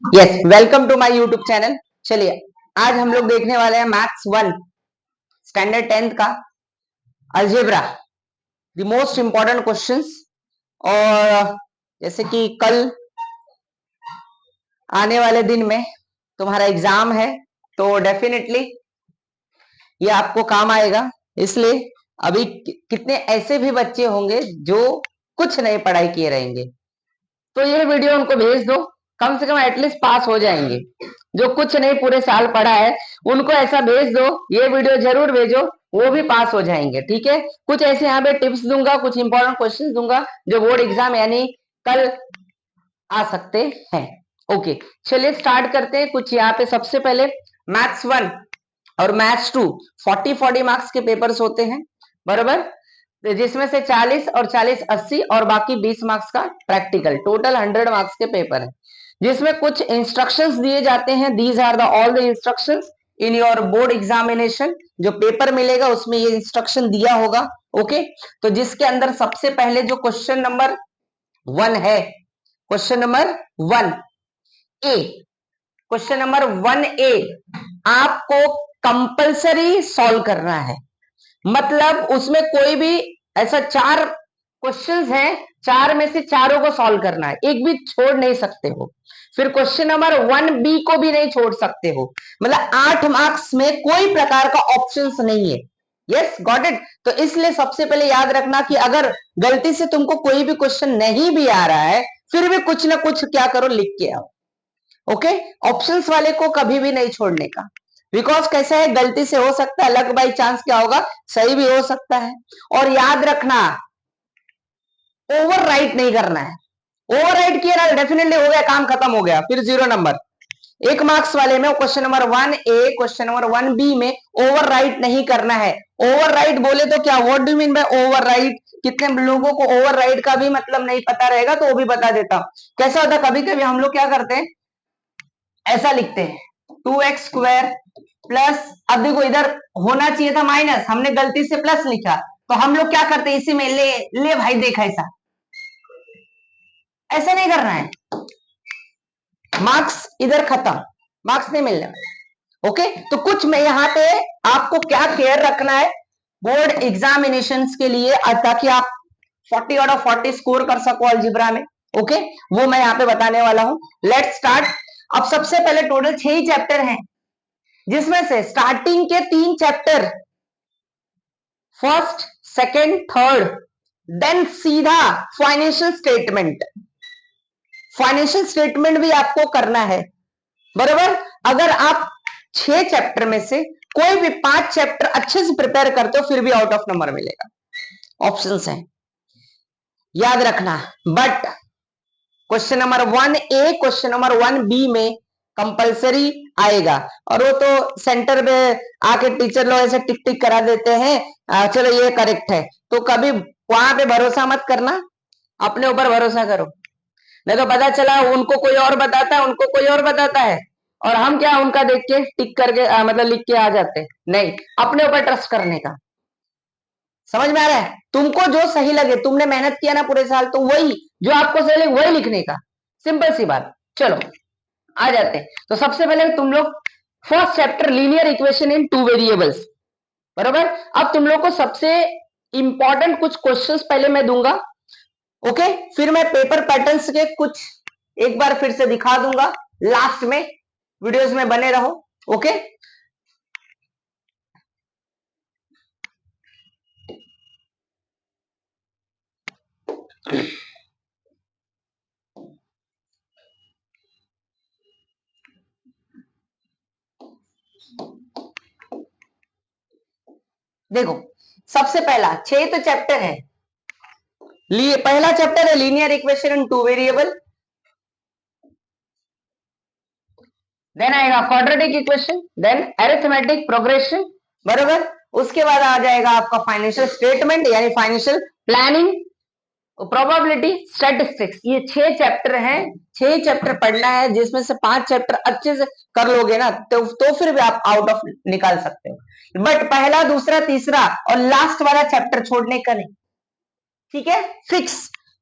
Yes, welcome to my YouTube channel. चलिए, आज हम लोग देखने वाले हैं मैथ्स 1 स्टैंडर्ड 10th का algebra, the most important questions. और जैसे कि कल आने वाले दिन में तुम्हारा एग्जाम है, तो डेफिनेटली ये आपको काम आएगा। इसलिए अभी कितने ऐसे भी बच्चे होंगे जो कुछ नहीं पढ़ाई किए रहेंगे, तो ये वीडियो उनको भेज दो, कम से कम एटलीस्ट पास हो जाएंगे। जो कुछ नहीं पूरे साल पढ़ा है उनको ऐसा भेज दो, ये वीडियो जरूर भेजो, वो भी पास हो जाएंगे। ठीक है, कुछ ऐसे यहाँ पे टिप्स दूंगा, कुछ इंपॉर्टेंट क्वेश्चंस दूंगा जो बोर्ड एग्जाम यानी कल आ सकते हैं। ओके, चलिए स्टार्ट करते हैं। कुछ यहाँ पे सबसे पहले मैथ्स 1 और मैथ्स 2 40 मार्क्स के पेपर्स होते हैं, बराबर, जिसमें से 40 और 40 80 और बाकी 20 मार्क्स का प्रैक्टिकल, टोटल 100 मार्क्स के पेपर है, जिसमें कुछ इंस्ट्रक्शंस दिए जाते हैं। These are the all the instructions in your board examination. जो पेपर मिलेगा उसमें ये इंस्ट्रक्शन दिया होगा। ओके, तो जिसके अंदर सबसे पहले जो क्वेश्चन नंबर 1 है, question number 1 A, question number 1 ए आपको कंपल्सरी सॉल्व करना है। मतलब उसमें कोई भी ऐसा 4 क्वेश्चंस हैं, 4 में से चारों को सॉल्व करना है, एक भी छोड़ नहीं सकते हो। फिर क्वेश्चन नंबर 1 बी को भी नहीं छोड़ सकते हो। मतलब 8 मार्क्स में कोई प्रकार का ऑप्शंस नहीं है। Yes, got it. तो इसलिए सबसे पहले याद रखना कि अगर गलती से तुमको कोई भी क्वेश्चन नहीं भी आ रहा है, फिर भी कुछ ना कुछ क्या करो, लिख के आओ। ओके, ऑप्शंस वाले को कभी भी नहीं छोड़ने का, बिकॉज कैसा है, गलती से हो सकता है, लक बाई चांस क्या होगा, सही भी हो सकता है। और याद रखना, ओवर राइट नहीं करना है। ओवर राइट किया ना, डेफिनेटली हो गया, काम खत्म हो गया, फिर 0 नंबर। 1 मार्क्स वाले में question number 1 A, question number 1 B में ओवर राइट नहीं करना है। ओवर राइट बोले तो क्या, what do mean by over right? कितने लोगों को ओवर राइट का भी मतलब नहीं पता रहेगा, तो वो भी बता देता हूं। कैसा होता है, कभी कभी हम लोग क्या करते हैं, ऐसा लिखते हैं 2x² प्लस, अब देखो इधर होना चाहिए था माइनस, हमने गलती से प्लस लिखा, तो हम लोग क्या करते हैं, इसी में ले ले भाई, देख ऐसा, ऐसा नहीं करना है। मार्क्स इधर खत्म, मार्क्स नहीं मिलने वाले। ओके, तो कुछ में यहाँ पे आपको क्या केयर रखना है बोर्ड एग्जामिनेशन के लिए, ताकि आप 40 आउट ऑफ 40 स्कोर कर सको अलजेब्रा में। ओके, वो मैं यहाँ पे बताने वाला हूं। Let's start. अब सबसे पहले टोटल 6 ही चैप्टर हैं, जिसमें से स्टार्टिंग के 3 chapter, first, second, third, then सीधा फाइनेंशियल स्टेटमेंट। फाइनेंशियल स्टेटमेंट भी आपको करना है, बराबर। अगर आप 6 चैप्टर में से कोई भी 5 चैप्टर अच्छे से प्रिपेयर करते हो, फिर भी आउट ऑफ नंबर मिलेगा। ऑप्शंस हैं, याद रखना। But question number 1 A, question number 1 B में कंपलसरी आएगा, और वो तो सेंटर में आके टीचर लोग ऐसे टिक टिक करा देते हैं, चलो ये करेक्ट है, तो कभी वहां पे भरोसा मत करना, अपने ऊपर भरोसा करो। नहीं तो पता चला उनको कोई और बताता है, उनको कोई और बताता है, और हम क्या उनका देख के टिक करके मतलब लिख के आ जाते हैं। नहीं, अपने ऊपर ट्रस्ट करने का। समझ में आ रहा है? तुमको जो सही लगे, तुमने मेहनत किया ना पूरे साल, तो वही जो आपको सही लगे वही लिखने का, सिंपल सी बात। चलो आ जाते हैं। तो सबसे पहले तुम लोग first chapter linear equation in 2 variables, बराबर। अब तुम लोग को सबसे इंपॉर्टेंट कुछ क्वेश्चंस पहले मैं दूंगा। ओके, फिर मैं पेपर पैटर्न्स के कुछ एक बार फिर से दिखा दूंगा लास्ट में। वीडियोस में बने रहो। ओके, देखो सबसे पहला 6 तो चैप्टर है। पहला चैप्टर है linear equation in 2 variable, then आएगा quadratic equation, then arithmetic progression, बराबर। उसके बाद आ जाएगा आपका फाइनेंशियल स्टेटमेंट यानी फाइनेंशियल प्लानिंग, प्रोबेबिलिटी, स्टैटिस्टिक्स। ये 6 चैप्टर हैं, 6 चैप्टर पढ़ना है, जिसमें से 5 चैप्टर अच्छे से कर लोगे ना, तो फिर भी आप आउट ऑफ निकाल सकते हो। बट पहला, दूसरा, तीसरा और लास्ट वाला चैप्टर छोड़ने का नहीं, ठीक है, फिक्स।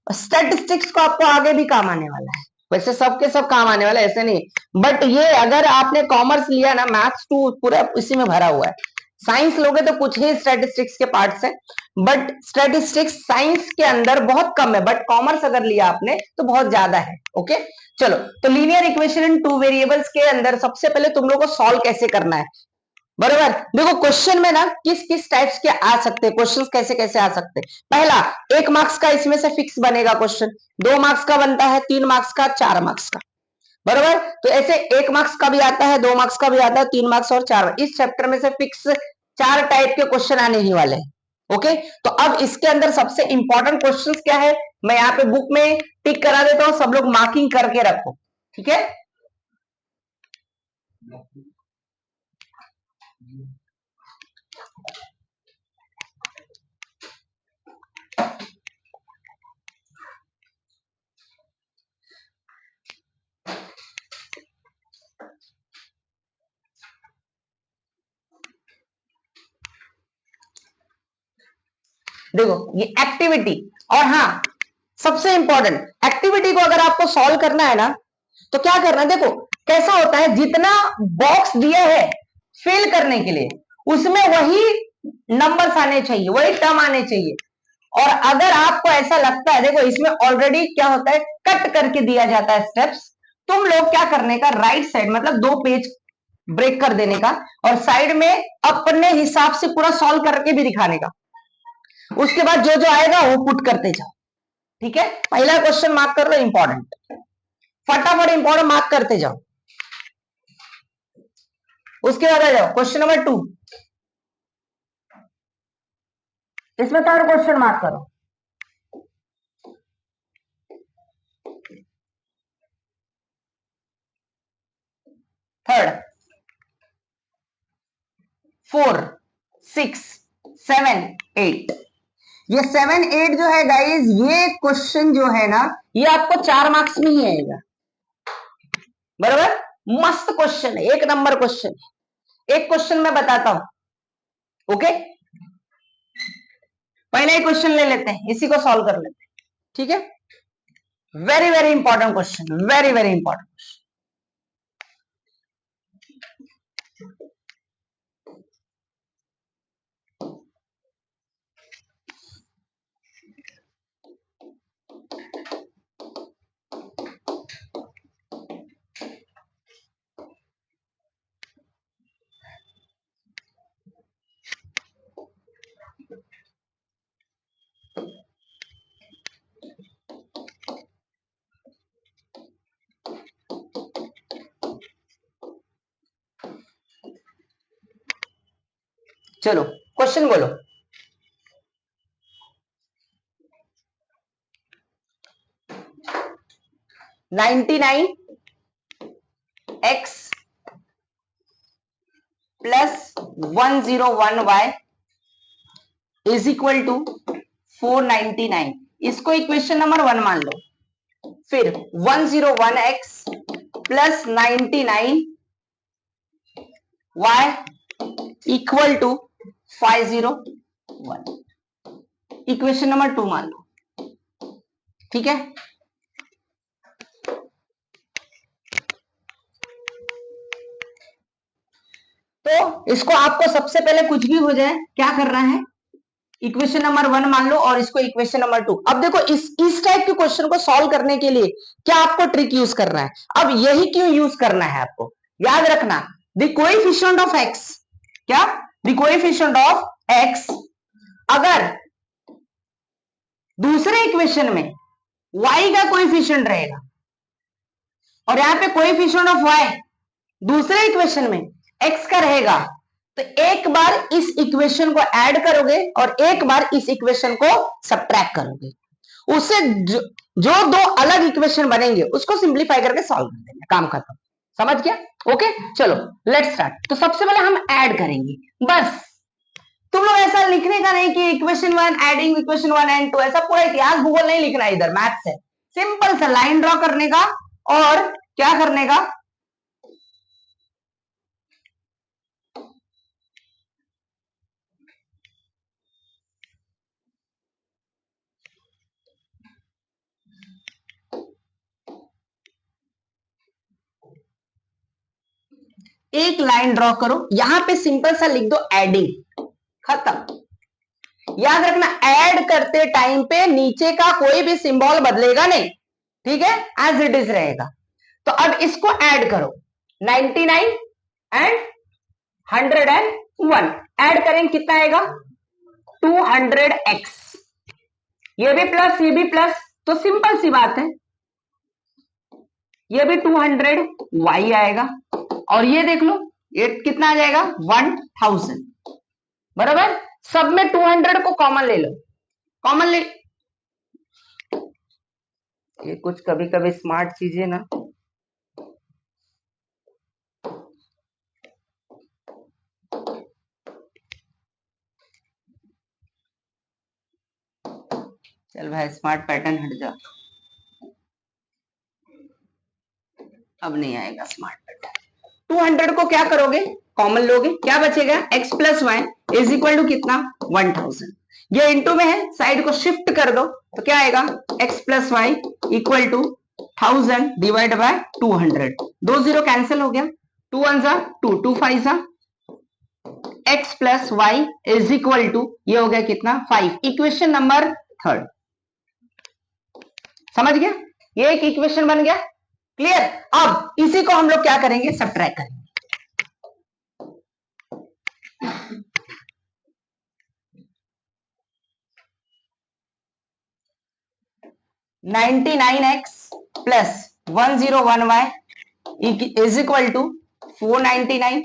स्टैटिस्टिक्स को आपको आगे भी काम आने वाला है। वैसे सबके सब काम आने वाला ऐसे नहीं, बट ये अगर आपने कॉमर्स लिया ना, मैथ्स टू पूरा इसी में भरा हुआ है। साइंस लोगे तो कुछ ही स्टैटिस्टिक्स के पार्ट्स है, बट स्टैटिस्टिक्स साइंस के अंदर बहुत कम है, बट कॉमर्स अगर लिया आपने तो बहुत ज्यादा है। ओके चलो, तो लीनियर इक्वेशन इन टू वेरिएबल्स के अंदर सबसे पहले तुम लोग को सॉल्व कैसे करना है, बरोबर। देखो क्वेश्चन में ना किस किस टाइप्स के आ सकते हैं क्वेश्चंस, कैसे कैसे आ सकते हैं। पहला 1 मार्क्स का इसमें से फिक्स बनेगा क्वेश्चन, 2 मार्क्स का बनता है, 3 मार्क्स का, 4 मार्क्स का, बरोबर। तो ऐसे 1 मार्क्स का भी आता है, 2 मार्क्स का भी आता है, 3 मार्क्स और 4। इस चैप्टर में से फिक्स 4 टाइप के क्वेश्चन आने ही वाले हैं। ओके, तो अब इसके अंदर सबसे इंपॉर्टेंट क्वेश्चंस क्या है, मैं यहाँ पे बुक में टिक करा देता हूं, सब लोग मार्किंग करके रखो, ठीक है। देखो ये एक्टिविटी, और हाँ सबसे इंपॉर्टेंट एक्टिविटी को अगर आपको सॉल्व करना है ना, तो क्या करना है, देखो कैसा होता है, जितना बॉक्स दिया है फिल करने के लिए उसमें वही नंबर्स आने चाहिए, वही टर्म आने चाहिए। और अगर आपको ऐसा लगता है, देखो इसमें ऑलरेडी क्या होता है, कट करके दिया जाता है स्टेप्स, तुम लोग क्या करने का, राइट साइड मतलब 2 पेज ब्रेक कर देने का, और साइड में अपने हिसाब से पूरा सॉल्व करके भी दिखाने का। उसके बाद जो जो आएगा वो पुट करते जाओ, ठीक है। पहला क्वेश्चन मार्क कर लो, इंपॉर्टेंट, फटाफट इंपॉर्टेंट मार्क करते जाओ। उसके बाद आ जाओ क्वेश्चन नंबर 2, इसमें थर्ड क्वेश्चन मार्क करो। थर्ड, 4, 6, 7, 8, ये 7, 8 जो है गाइस, ये क्वेश्चन जो है ना, ये आपको 4 मार्क्स में ही आएगा, बराबर। मस्त क्वेश्चन है, एक नंबर क्वेश्चन। एक क्वेश्चन मैं बताता हूं, ओके। पहले एक क्वेश्चन ले लेते हैं, इसी को सॉल्व कर लेते हैं, ठीक है। Very very important question, very very important. चलो क्वेश्चन बोलो। 99x plus 101y is equal to 499, इसको इक्वेशन नंबर 1 मान लो। फिर 101x plus 99y equal to 501, equation number 2 मान लो, ठीक है। तो इसको आपको सबसे पहले कुछ भी हो जाए क्या करना है, इक्वेशन नंबर 1 मान लो और इसको इक्वेशन नंबर 2। अब देखो इस टाइप के क्वेश्चन को सॉल्व करने के लिए क्या आपको ट्रिक यूज करना है। अब यही क्यों यूज करना है आपको, याद रखना, द कोएफिशिएंट ऑफ एक्स, क्या, द कोएफिशिएंट ऑफ एक्स अगर दूसरे इक्वेशन में y का कोएफिशिएंट रहेगा, और यहां पे कोएफिशिएंट ऑफ y दूसरे इक्वेशन में x का रहेगा, तो एक बार इस इक्वेशन को ऐड करोगे और एक बार इस इक्वेशन को सब्ट्रैक्ट करोगे, उससे जो दो अलग इक्वेशन बनेंगे उसको सिंप्लीफाई करके सॉल्व कर देंगे, काम खत्म। समझ गया, ओके। चलो लेट्स स्टार्ट। तो सबसे पहले हम ऐड करेंगे, बस तुम लोग ऐसा लिखने का नहीं कि इक्वेशन 1 एडिंग इक्वेशन 1 एंड 2, ऐसा पूरा इतिहास भूगोल नहीं लिखना है, इधर मैथ्स है। सिंपल सा लाइन ड्रॉ करने का और क्या करने का, एक लाइन ड्रॉ करो, यहां पे सिंपल सा लिख दो एडिंग, खत्म। याद रखना ऐड करते टाइम पे नीचे का कोई भी सिंबल बदलेगा नहीं, ठीक है, एज इट इज रहेगा। तो अब इसको ऐड करो, 99 एंड 101 ऐड करेंगे कितना आएगा, 200x। ये भी प्लस ये भी प्लस, तो सिंपल सी बात है, ये भी 200y आएगा, और ये देख लो ये कितना आ जाएगा 1000, बराबर। सब में 200 को कॉमन ले लो, कॉमन ले। ये कुछ कभी कभी स्मार्ट चीजें ना, चल भाई स्मार्ट पैटर्न हट जा, अब नहीं आएगा स्मार्ट पैटर्न। 200 को क्या करोगे, कॉमन लोगे, क्या बचेगा, x plus y is equal to कितना 1000। ये इंटू में है, साइड को शिफ्ट कर दो, तो क्या आएगा x plus y equal to 1000 divide by 200, 2 0 cancel हो गया, 2 1 जा 2, 2 5 जा, x plus y is equal to ये हो गया कितना 5। इक्वेशन नंबर 3, समझ गया, ये एक इक्वेशन बन गया, क्लियर। अब इसी को हम लोग क्या करेंगे, सब्ट्रैक्ट करेंगे। 99x plus 101y is equal to 499,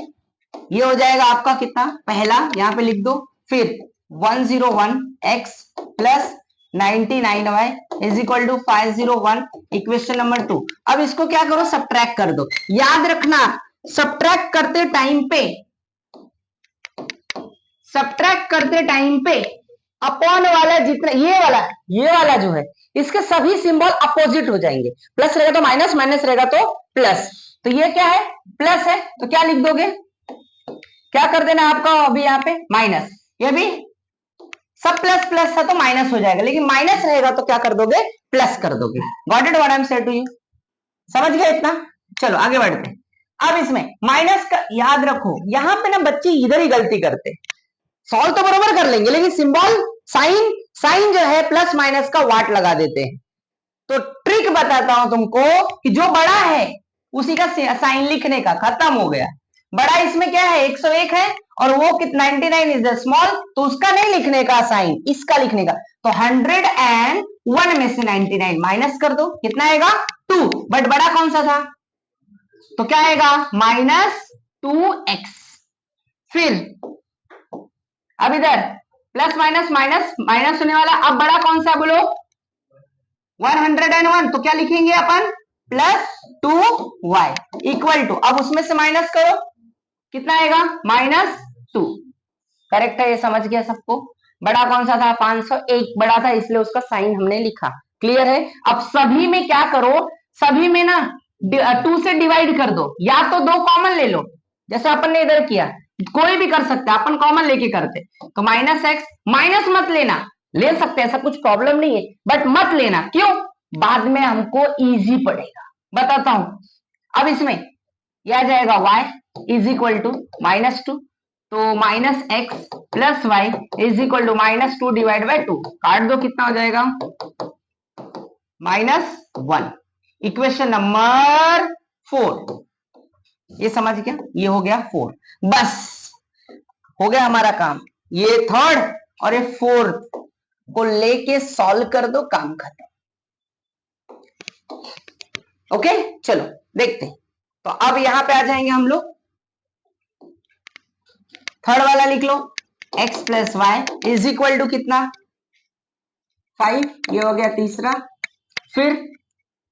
ये हो जाएगा आपका कितना, पहला यहां पे लिख दो, फिर 101x plus 99y is equal to 501, equation number 2। अब इसको क्या करो, सब्ट्रैक्ट कर दो। याद रखना सब्ट्रैक्ट करते टाइम पे अपॉन वाला जितना, ये वाला जो है इसके सभी सिंबल अपोजिट हो जाएंगे, प्लस रहेगा तो माइनस, माइनस रहेगा तो प्लस। तो ये क्या है, प्लस है, तो क्या लिख दोगे, क्या कर देना आपका अभी यहाँ पे माइनस, ये भी सब प्लस प्लस है तो माइनस हो जाएगा, लेकिन माइनस रहेगा तो क्या कर दोगे, प्लस कर दोगे। Got it what I am saying to you, समझ गए इतना। चलो आगे बढ़ते हैं। अब इसमें माइनस का याद रखो, यहां पे ना बच्चे इधर ही गलती करते, सॉल्व तो बरोबर कर लेंगे लेकिन सिंबल साइन जो है प्लस माइनस का वाट लगा देते हैं। तो ट्रिक बताता हूं तुमको कि जो बड़ा है उसी का साइन लिखने का, खत्म हो गया। बड़ा इसमें क्या है 101 है, और वो 99 इज द स्मॉल, तो उसका नहीं लिखने का साइन, इसका लिखने का। तो 101 में से 99 माइनस कर दो, कितना आएगा 2, बट बड़ा कौन सा था, तो क्या आएगा -2x। फिर अब इधर प्लस माइनस माइनस माइनस होने वाला, अब बड़ा कौन सा बोलो 101, तो क्या लिखेंगे अपन +2y इक्वल टू, अब उसमें से माइनस करो कितना आएगा -2। करेक्ट है, ये समझ गया सबको। बड़ा कौन सा था 501 बड़ा था, इसलिए उसका साइन हमने लिखा, क्लियर है। अब सभी में क्या करो, सभी में ना 2 से डिवाइड कर दो, या तो 2 कॉमन ले लो जैसे अपन ने इधर किया, कोई भी कर सकते हैं, अपन कॉमन लेके करते। तो -x माइनस मत लेना, ले सकते हैं, ऐसा कुछ प्रॉब्लम नहीं है, बट मत लेना, क्यों, बाद में हमको इजी पड़ेगा, बताता हूं। अब इसमें यह आ जाएगा y इज इक्वल टू -2, तो -x plus y is equal to -2 divide by 2, काट दो कितना हो जाएगा -1। इक्वेशन नंबर 4, ये समझ गया, ये हो गया 4, बस हो गया हमारा काम। ये थर्ड और ये फोर्थ को लेके सॉल्व कर दो, काम खत्म। ओके चलो देखते हैं। तो अब यहां पे आ जाएंगे हम लोग, थर्ड वाला लिख लो, x plus y is equal to कितना 5, ये हो गया तीसरा। फिर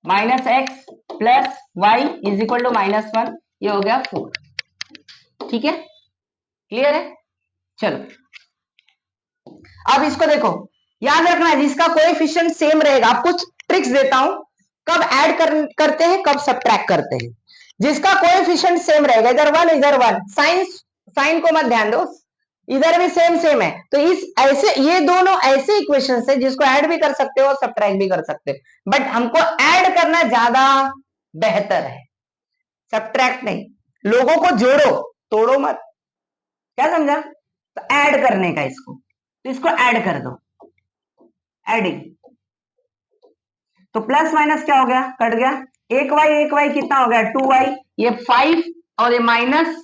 -x plus y is equal to -1, ये हो गया 4, ठीक है, क्लियर है। चलो अब इसको देखो, याद रखना जिसका कोएफिशिएंट सेम रहेगा, आप कुछ ट्रिक्स देता हूं, कब ऐड करते हैं कब सब्ट्रैक्ट करते हैं। जिसका कोएफिशिएंट सेम रहेगा, इधर 1 इधर 1, साइन को मत ध्यान दो, इधर भी सेम है, तो इस ऐसे ये दोनों ऐसे इक्वेशन है जिसको ऐड भी कर सकते हो सब्ट्रैक्ट भी कर सकते हो, बट हमको ऐड करना ज्यादा बेहतर है, सब्ट्रैक्ट नहीं। लोगों को जोड़ो, तोड़ो मत। क्या समझा? तो ऐड करने का इसको, तो इसको ऐड कर दो, एडिंग। तो प्लस माइनस क्या हो गया, कट गया। एक वाई कितना हो गया, 2y, ये 5 और ये माइनस,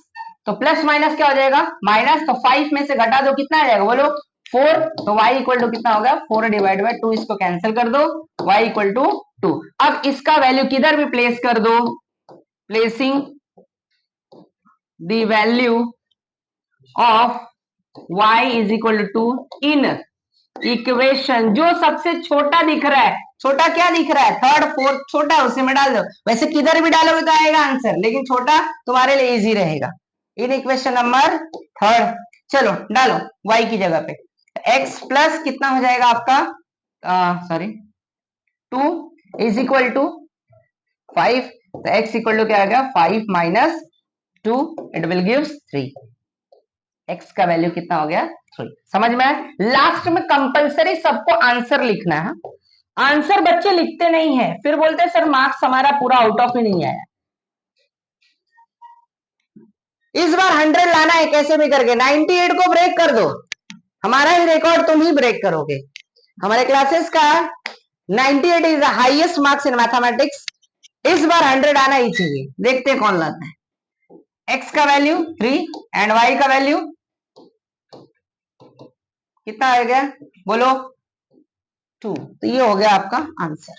तो प्लस माइनस क्या हो जाएगा, माइनस। तो 5 में से घटा दो, कितना आ जाएगा बोलो, 4। तो y इक्वल टू कितना होगा, 4 डिवाइड बाई 2, इसको कैंसिल कर दो, y इक्वल टू 2। अब इसका वैल्यू किधर भी प्लेस कर दो, placing the value of y is equal to in equation, जो सबसे छोटा दिख रहा है, छोटा क्या दिख रहा है, थर्ड फोर्थ, छोटा उसी में डाल दो। वैसे किधर भी डालोगे तो आएगा आंसर, लेकिन छोटा तुम्हारे लिए इजी रहेगा। इन इक्वेशन नंबर थर्ड, चलो डालो y की जगह पे, x प्लस कितना हो जाएगा आपका, सॉरी 2 इज इक्वल टू 5। तो x इक्वल टू क्या आ गया, 5 minus 2, it will give 3। x का वैल्यू कितना हो गया, 3। समझ में आया? लास्ट में कंपलसरी सबको आंसर लिखना है। आंसर बच्चे लिखते नहीं है, फिर बोलते हैं सर मार्क्स हमारा पूरा आउट ऑफ ही नहीं आया। इस बार 100 लाना है कैसे भी करके, 98 को ब्रेक कर दो, हमारा ही रिकॉर्ड तुम ही ब्रेक करोगे। हमारे क्लासेस का 98 is the highest marks in mathematics. इस बार 100 आना ही चाहिए, देखते हैं कौन लाता है। x का वैल्यू 3 एंड y का वैल्यू कितना आ गया बोलो, 2। तो ये हो गया आपका आंसर।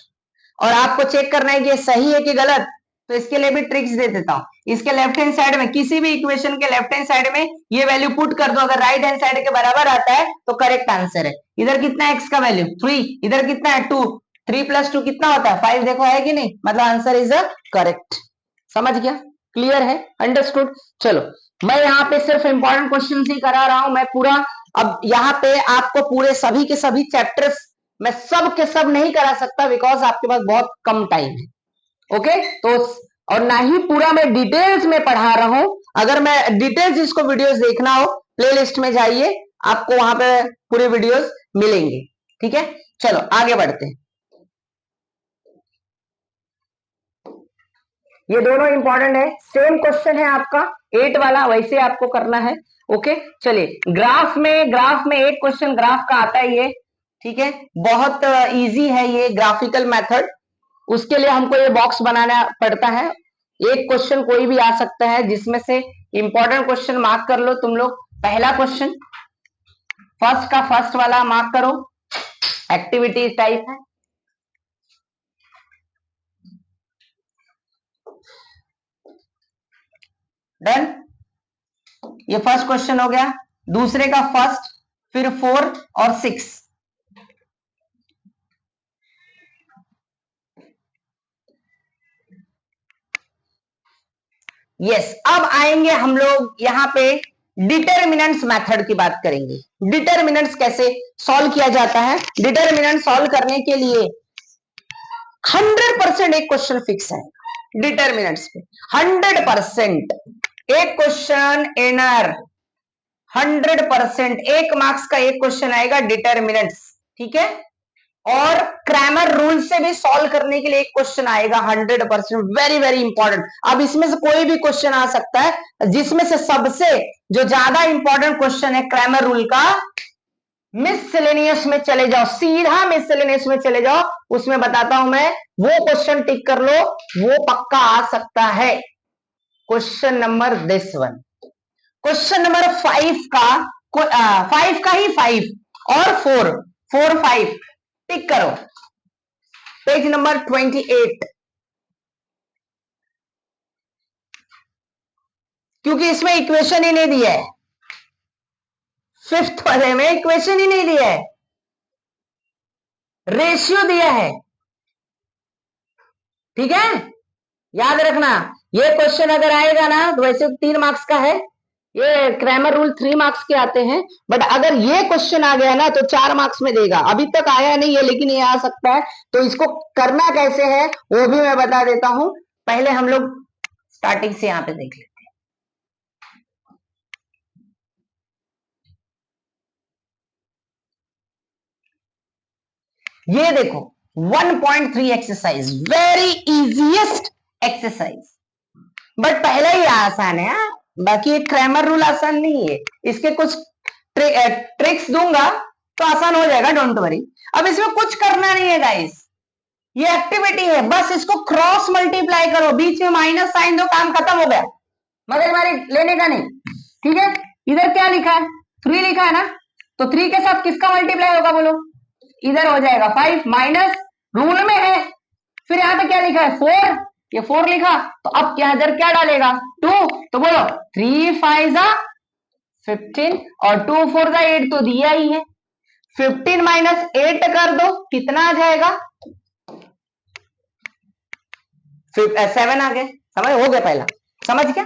और आपको चेक करना है कि ये सही है कि गलत, तो इसके लिए भी ट्रिक्स दे देता हूं। इसके लेफ्ट हैंड साइड में, किसी भी इक्वेशन के लेफ्ट हैंड साइड में ये वैल्यू पुट कर दो, अगर राइट हैंड साइड के बराबर आता है तो करेक्ट आंसर है। इधर कितना है x का वैल्यू 3, इधर कितना है 2, 3 प्लस 2 कितना होता है 5, देखो है कि नहीं, मतलब आंसर इज अ करेक्ट। समझ गया, क्लियर है, अंडरस्टूड। चलो मैं यहाँ पे सिर्फ इंपॉर्टेंट क्वेश्चन ही करा रहा हूं मैं पूरा। अब यहाँ पे आपको पूरे सभी के सभी चैप्टर्स मैं सब के सब नहीं करा सकता, बिकॉज आपके पास बहुत कम टाइम है। ओके, तो और ना ही पूरा मैं डिटेल्स में पढ़ा रहा हूं। अगर मैं डिटेल्स जिसको वीडियोस देखना हो, प्लेलिस्ट में जाइए, आपको वहां पे पूरे वीडियोस मिलेंगे। ठीक है, चलो आगे बढ़ते हैं। ये दोनों इंपॉर्टेंट है, सेम क्वेश्चन है आपका 8 वाला, वैसे आपको करना है। ओके, चलिए ग्राफ में एक क्वेश्चन ग्राफ का आता है ये। ठीक है, बहुत इजी है ये ग्राफिकल मेथड। उसके लिए हमको ये बॉक्स बनाना पड़ता है। एक क्वेश्चन कोई भी आ सकता है, जिसमें से इंपॉर्टेंट क्वेश्चन मार्क कर लो तुम लोग। पहला क्वेश्चन फर्स्ट का फर्स्ट वाला मार्क करो, एक्टिविटी टाइप है। डन, ये फर्स्ट क्वेश्चन हो गया। दूसरे का फर्स्ट, फिर 4 और 6। यस, अब आएंगे हम लोग यहाँ पे डिटर्मिनेंट्स मेथड की बात करेंगे। डिटर्मिनेंट्स कैसे सॉल्व किया जाता है, डिटर्मिनेंट सॉल्व करने के लिए 100% एक क्वेश्चन फिक्स है डिटर्मिनेंट्स पे। 100% एक क्वेश्चन इनर, 100% एक मार्क्स का एक क्वेश्चन आएगा डिटर्मिनेंट्स। ठीक है, और क्रैमर रूल से भी सॉल्व करने के लिए एक क्वेश्चन आएगा 100%, वेरी वेरी इंपॉर्टेंट। अब इसमें से कोई भी क्वेश्चन आ सकता है, जिसमें से सबसे जो ज्यादा इंपॉर्टेंट क्वेश्चन है क्रैमर रूल का, मिससेलेनियस में चले जाओ, सीधा मिससेलेनियस में चले जाओ, उसमें बताता हूं मैं, वो क्वेश्चन टिक कर लो, वो पक्का आ सकता है। Question number this one, question number 5 का 5 का ही 5 और 4 4 5 टिक करो, पेज नंबर 28। क्योंकि इसमें इक्वेशन ही नहीं दिया है, फिफ्थ वाले में इक्वेशन ही नहीं दिया है, रेशियो दिया है। ठीक है, याद रखना, ये क्वेश्चन अगर आएगा ना तो वैसे 3 मार्क्स का है, ये क्रैमर रूल 3 मार्क्स के आते हैं, बट अगर ये क्वेश्चन आ गया ना तो 4 मार्क्स में देगा। अभी तक आया नहीं है, लेकिन ये आ सकता है। तो इसको करना कैसे है वो भी मैं बता देता हूं। पहले हम लोग स्टार्टिंग से यहां पे देख लेते हैं। ये देखो 1.3 exercise, very easiest exercise. But पहला ही आसान है, हाँ? बाकी एक क्रैमर रूल आसान नहीं है, इसके कुछ ट्रिक्स दूंगा तो आसान हो जाएगा, डोंट वरी। अब इसमें कुछ करना नहीं है गाइस, ये एक्टिविटी है, बस इसको क्रॉस मल्टीप्लाई करो, बीच में माइनस साइन दो, काम खत्म हो गया, मगजमारी लेने का नहीं, ठीक है। इधर क्या लिखा है, 3 लिखा है ना, तो 3 के साथ किसका मल्टीप्लाई होगा बोलो, इधर हो जाएगा 5 माइनस, रूल में है, फिर यहाँ पे क्या लिखा है 4, ये 4 लिखा, तो अब क्या इधर क्या डालेगा 2, तो बोलो 3 5 15 और 2 4 8 तो दिया ही है, 15 माइनस 8 कर दो, कितना आ जाएगा 7 आ गए, समझ हो गया, पहला समझ गया।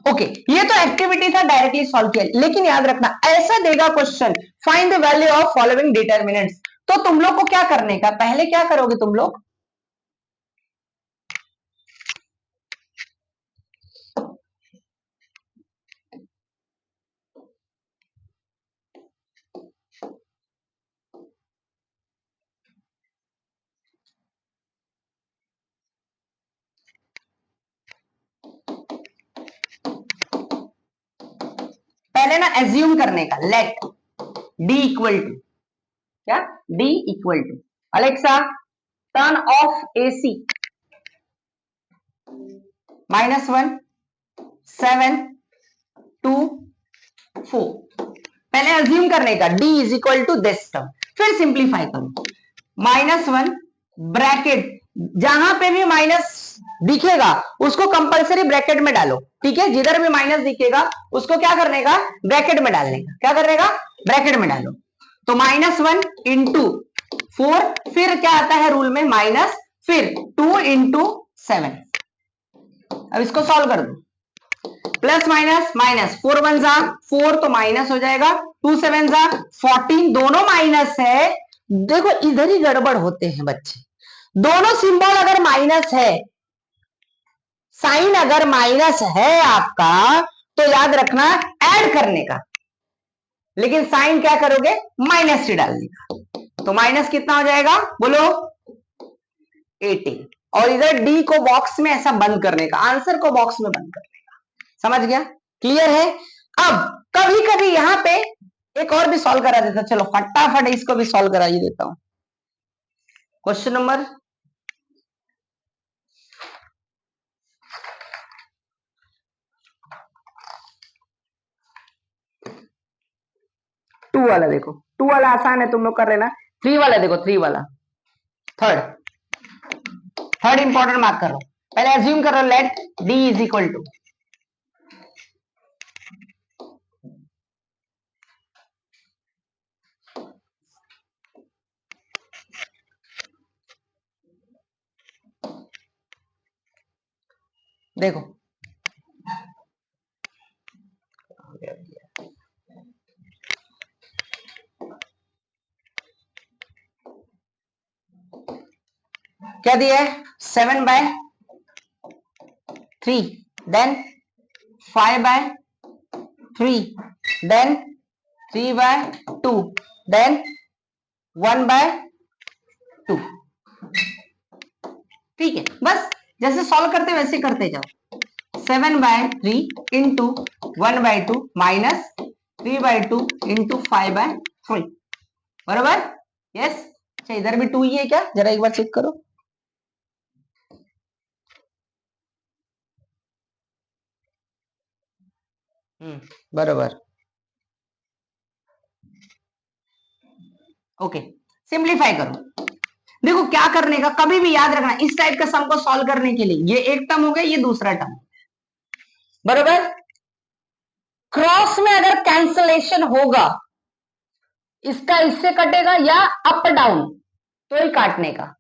ओके, ये तो एक्टिविटी था, डायरेक्टली सॉल्व किया, लेकिन याद रखना ऐसा देगा question, find the value of following determinants, तो तुम लोग को क्या करने का, पहले क्या करोगे तुम लोग, पहले ना एज्यूम करने का, लेट डी इक्वल टू क्या, D equal to Alexa turn off AC, -1 7 2 4, पहले एज्यूम करने का, d is equal to this term, फिर सिंप्लीफाई करो, -1 ब्रैकेट, जहां पे भी माइनस दिखेगा उसको कंपलसरी ब्रैकेट में डालो, ठीक है, जिधर भी माइनस दिखेगा उसको क्या करने का, ब्रैकेट में डालने का, क्या करने का, ब्रैकेट में डालो, तो -1 इंटू 4, फिर क्या आता है रूल में माइनस, फिर 2 इंटू 7, अब इसको सॉल्व कर दो, प्लस माइनस माइनस, 4 1 जा 4 तो माइनस हो जाएगा, 2 7 जा 14, दोनों माइनस है, देखो इधर ही गड़बड़ होते हैं बच्चे, दोनों सिंबल अगर माइनस है, साइन अगर माइनस है आपका, तो याद रखना ऐड करने का, लेकिन साइन क्या करोगे, माइनस से डालने का, तो माइनस कितना हो जाएगा बोलो 18, और इधर डी को बॉक्स में ऐसा बंद करने का, आंसर को बॉक्स में बंद करने का, समझ गया, क्लियर है। अब कभी कभी यहां पे एक और भी सॉल्व करा देता, चलो फटाफट इसको भी सॉल्व करा ही देता हूं, क्वेश्चन नंबर 2 वाला देखो, 2 वाला आसान है, तुम लोग कर लेना, 3 वाला देखो, 3 वाला, थर्ड इंपॉर्टेंट मार्क करो, पहले एज्यूम करो let D is equal to, देखो क्या दिया है, 7/3, देन 5/3, देन 3/2, देन 1/2, ठीक है, बस जैसे सॉल्व करते वैसे करते जाओ, 7/3 इंटू 1/2 माइनस 3/2 इंटू 5/3, बरोबर, यस। अच्छा इधर भी 2 ही है क्या, जरा एक बार चेक करो, बरोबर, ओके, सिंप्लीफाई करो, देखो क्या करने का, कभी भी याद रखना इस टाइप का सम को सॉल्व करने के लिए, ये एक टर्म हो गया, ये दूसरा टर्म, बरोबर, क्रॉस में अगर कैंसलेशन होगा, इसका इससे कटेगा या अप डाउन, तो ही काटने का,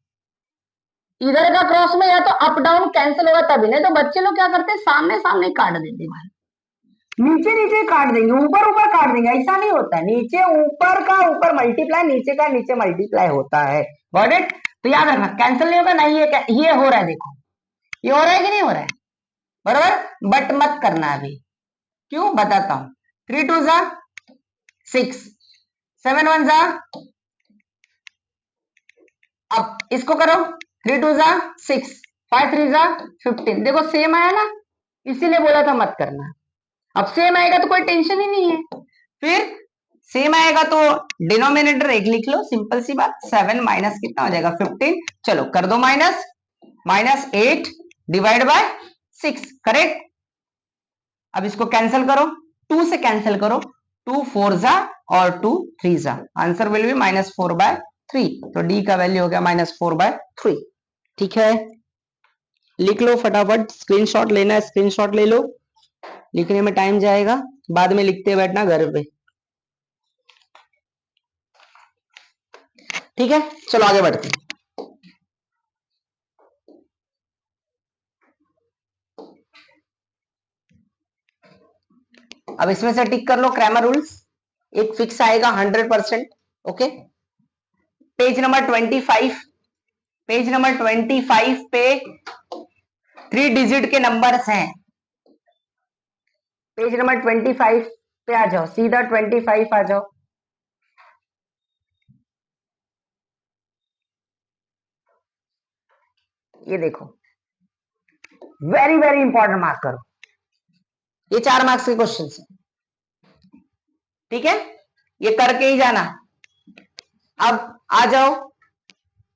इधर का क्रॉस में या तो अप डाउन कैंसिल होगा तभी, नहीं तो बच्चे लोग क्या करते हैं सामने सामने काट देते भाई, नीचे नीचे काट देंगे, ऊपर ऊपर काट देंगे, ऐसा नहीं होता है, नीचे ऊपर का ऊपर मल्टीप्लाई, नीचे का नीचे मल्टीप्लाई होता है, गॉट इट, तो याद रखना कैंसिल नहीं होगा, नहीं ये हो रहा है, देखो ये हो रहा है कि नहीं हो रहा है, बराबर, बट मत करना अभी, क्यों बताता हूं, 3 2 जा 6, 7 1 जा, अब इसको करो, 3 2 जा 6, 5 3 जा 15, देखो सेम आया ना, इसीलिए बोला था मत करना। अब सेम आएगा तो कोई टेंशन ही नहीं है। फिर सेम आएगा तो डिनोमिनेटर एक लिख लो, सिंपल सी बात। 7 माइनस कितना हो जाएगा 15। चलो कर दो माइनस, -8 डिवाइड बाय 6, करेक्ट। अब इसको कैंसिल करो, 2 से कैंसिल करो, 2 4 जा और 2 3 जा, आंसर विल बी -4/3। तो डी का वैल्यू हो गया -4/3। ठीक है, लिख लो फटाफट, स्क्रीनशॉट लेना है स्क्रीनशॉट ले लो, लिखने में टाइम जाएगा, बाद में लिखते बैठना घर पे। ठीक है, चलो आगे बढ़ते हैं। अब इसमें से टिक कर लो क्रैमर रूल्स, एक फिक्स आएगा 100%। Okay, page number 25, page number 25 पे 3 डिजिट के नंबर्स हैं। पेज नंबर 25 पे आ जाओ, सीधा 25 आ जाओ। ये देखो, वेरी वेरी इंपॉर्टेंट, मार्क करो, ये 4 मार्क्स के क्वेश्चन है। ठीक है, ये करके ही जाना। अब आ जाओ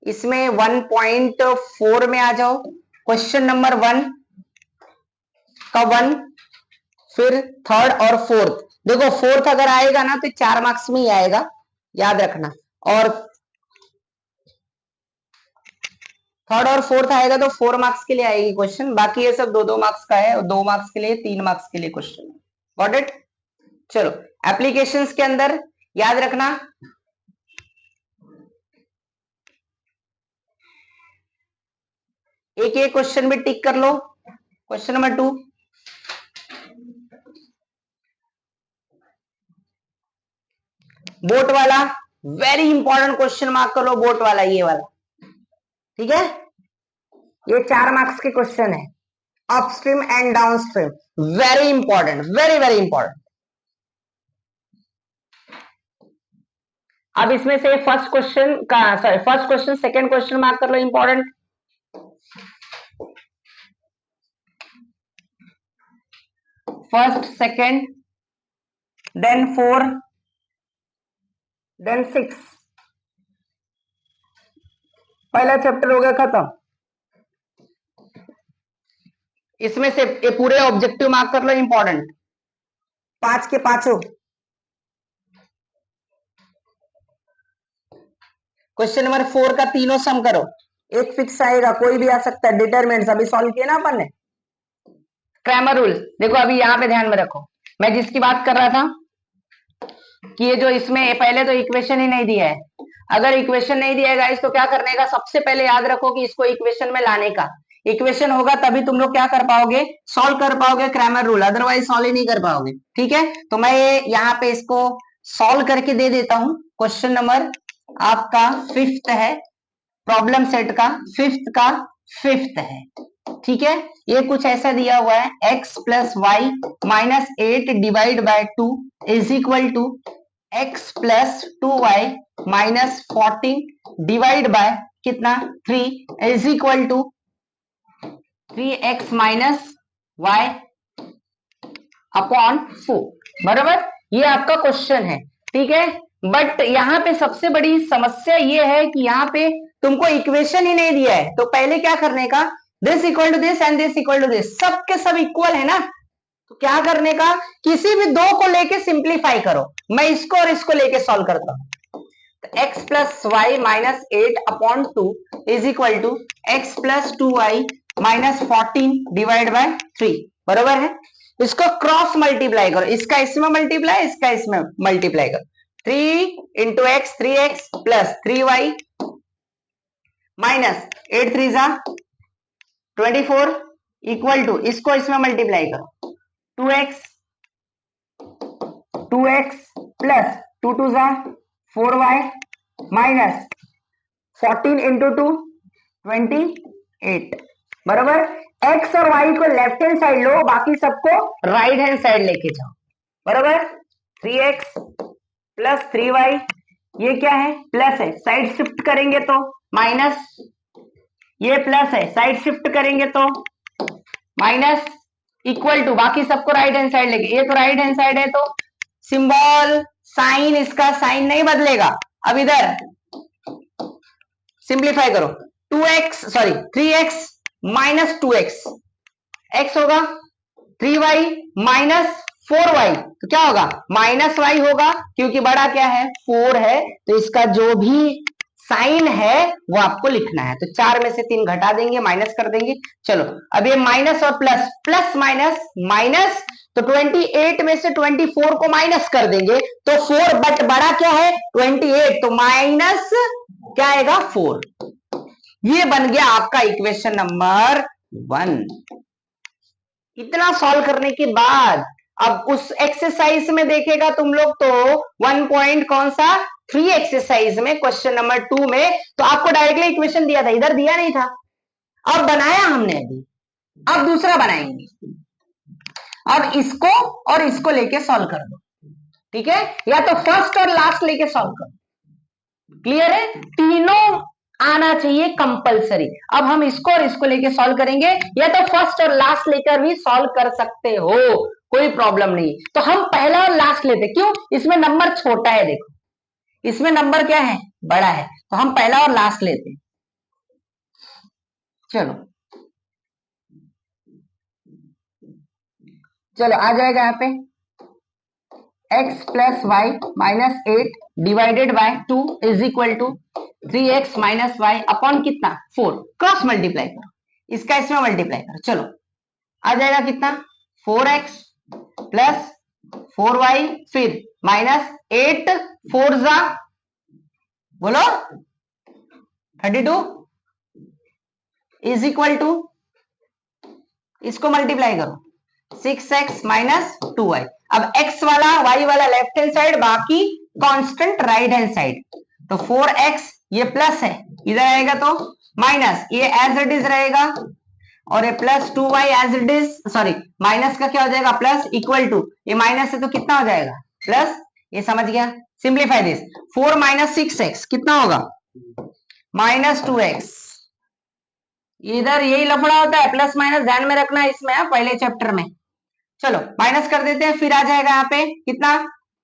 इसमें 1.4 में आ जाओ, क्वेश्चन नंबर 1 का 1, फिर थर्ड और फोर्थ। देखो फोर्थ अगर आएगा ना तो 4 मार्क्स में ही आएगा, याद रखना। और थर्ड और फोर्थ आएगा तो 4 मार्क्स के लिए आएगी क्वेश्चन, बाकी ये सब 2-2 मार्क्स का है, 2 मार्क्स के लिए, 3 मार्क्स के लिए क्वेश्चन। Got it. चलो एप्लीकेशंस के अंदर याद रखना, एक एक क्वेश्चन में टिक कर लो। क्वेश्चन नंबर 2, बोट वाला, वेरी इंपॉर्टेंट क्वेश्चन, मार्क कर लो बोट वाला, ये वाला। ठीक है, ये 4 मार्क्स के क्वेश्चन है, upstream and downstream, very important, very very important. अब इसमें से फर्स्ट क्वेश्चन का, sorry first question second question mark कर लो, important. First, second, then 4, then 6। पहला चैप्टर हो गया खत्म। इसमें से ये पूरे ऑब्जेक्टिव मार्क कर लो, इंपॉर्टेंट, 5 के पांचों। क्वेश्चन नंबर 4 का तीनों सम करो, एक फिक्स आएगा, कोई भी आ सकता है, डिटरमिनेंट्स अभी सॉल्व किया ना अपन ने। क्रैमर रूल देखो, अभी यहां पे ध्यान में रखो, मैं जिसकी बात कर रहा था कि ये जो इसमें पहले तो इक्वेशन ही नहीं दिया है। अगर इक्वेशन नहीं दिया है गाइस तो क्या करने का, सबसे पहले याद रखो कि इसको इक्वेशन में लाने का, इक्वेशन होगा तभी तुम लोग क्या कर पाओगे, सॉल्व कर पाओगे क्रैमर रूल, अदरवाइज सॉल्व ही नहीं कर पाओगे। ठीक है, तो मैं ये यहाँ पे इसको सॉल्व करके दे देता हूं। क्वेश्चन नंबर आपका 5th है, प्रॉब्लम सेट का 5th है। ठीक है, ये कुछ ऐसा दिया हुआ है, x plus y -8 divide by 2 is equal to x plus 2y -14 divide by कितना 3 is equal to 3x minus y upon 4। बराबर, ये आपका क्वेश्चन है। ठीक है, बट यहाँ पे सबसे बड़ी समस्या ये है कि यहाँ पे तुमको इक्वेशन ही नहीं दिया है, तो पहले क्या करने का, this equal to this and this equal to this, सब के सब इक्वल है ना, तो क्या करने का, किसी भी दो को लेके सिंप्लीफाई करो। मैं इसको और इसको लेके सॉल्व करता हूं, तो x plus y -8 upon 2 is equal to x plus 2y -14 divide by 3। बरोबर है, इसको क्रॉस मल्टीप्लाई करो, इसका इसमें मल्टीप्लाई, इसका इसमें मल्टीप्लाई करो, 3 into x 3x plus 3y minus 8 3 जा 24 इक्वल टू, इसको इसमें मल्टीप्लाई करो, 2x प्लस 2 2 जा 4y माइनस 14 इंटू 2 28। बराबर, x और y को लेफ्ट हैंड साइड लो, बाकी सबको राइट हैंड साइड लेके जाओ। बराबर, 3x प्लस 3y, ये क्या है, प्लस है, साइड शिफ्ट करेंगे तो माइनस, ये प्लस है, साइड शिफ्ट करेंगे तो माइनस, इक्वल टू, बाकी सबको राइट हैंड साइड लेके, ये तो राइट हैंड साइड है तो सिंबल साइन, इसका साइन नहीं बदलेगा। अब इधर सिंप्लीफाई करो, 2x sorry 3x minus 2x, x होगा 3y माइनस 4y, तो क्या होगा माइनस y होगा, क्योंकि बड़ा क्या है 4 है, तो इसका जो भी साइन है वो आपको लिखना है। तो 4 में से 3 घटा देंगे, माइनस कर देंगे। चलो अब ये माइनस और प्लस, प्लस माइनस माइनस, तो 28 में से 24 को माइनस कर देंगे तो 4, बट बड़ा क्या है 28, तो माइनस क्या आएगा 4। ये बन गया आपका इक्वेशन नंबर 1। इतना सॉल्व करने के बाद अब उस एक्सरसाइज में देखेगा तुम लोग तो 1 पॉइंट कौन सा 3 एक्सरसाइज में क्वेश्चन नंबर 2 में तो आपको डायरेक्टली इक्वेशन दिया था, इधर दिया नहीं था, अब बनाया हमने अभी। अब दूसरा बनाएंगे, अब इसको और इसको लेके सॉल्व कर दो, ठीक है, या तो फर्स्ट और लास्ट लेके सॉल्व करो। क्लियर है, तीनों आना चाहिए कंपलसरी। अब हम इसको और इसको लेके सॉल्व करेंगे, या तो फर्स्ट और लास्ट लेकर भी सॉल्व कर सकते हो, कोई प्रॉब्लम नहीं। तो हम पहला और लास्ट लेते, क्यों, इसमें नंबर छोटा है, देखो इसमें नंबर क्या है बड़ा है, तो हम पहला और लास्ट लेते हैं। चलो चलो आ जाएगा यहाँ पे x plus y minus 8 divided by 2 is equal to 3x minus y upon कितना 4, क्रॉस मल्टीप्लाई करो, इसका इसमें मल्टीप्लाई करो। चलो आ जाएगा कितना 4x प्लस 4y फिर माइनस 8 4 जा बोलो 32 इज इक्वल टू, इसको मल्टीप्लाई करो 6x माइनस 2y। अब x वाला y वाला लेफ्ट हैंड साइड, बाकी कांस्टेंट राइट हैंड साइड, तो 4x ये प्लस है, इधर आएगा तो माइनस, ये एज इट इज रहेगा, और ये plus 2y as it is, sorry minus का क्या हो जाएगा प्लस, इक्वल टू, ये माइनस है तो कितना हो जाएगा प्लस, ये समझ गया। सिंप्लीफाई दिस, 4 माइनस 6x कितना होगा माइनस 2x, इधर यही लफड़ा होता है, प्लस माइनस ध्यान में रखना इसमें, पहले चैप्टर में। चलो माइनस कर देते हैं, फिर आ जाएगा यहाँ पे कितना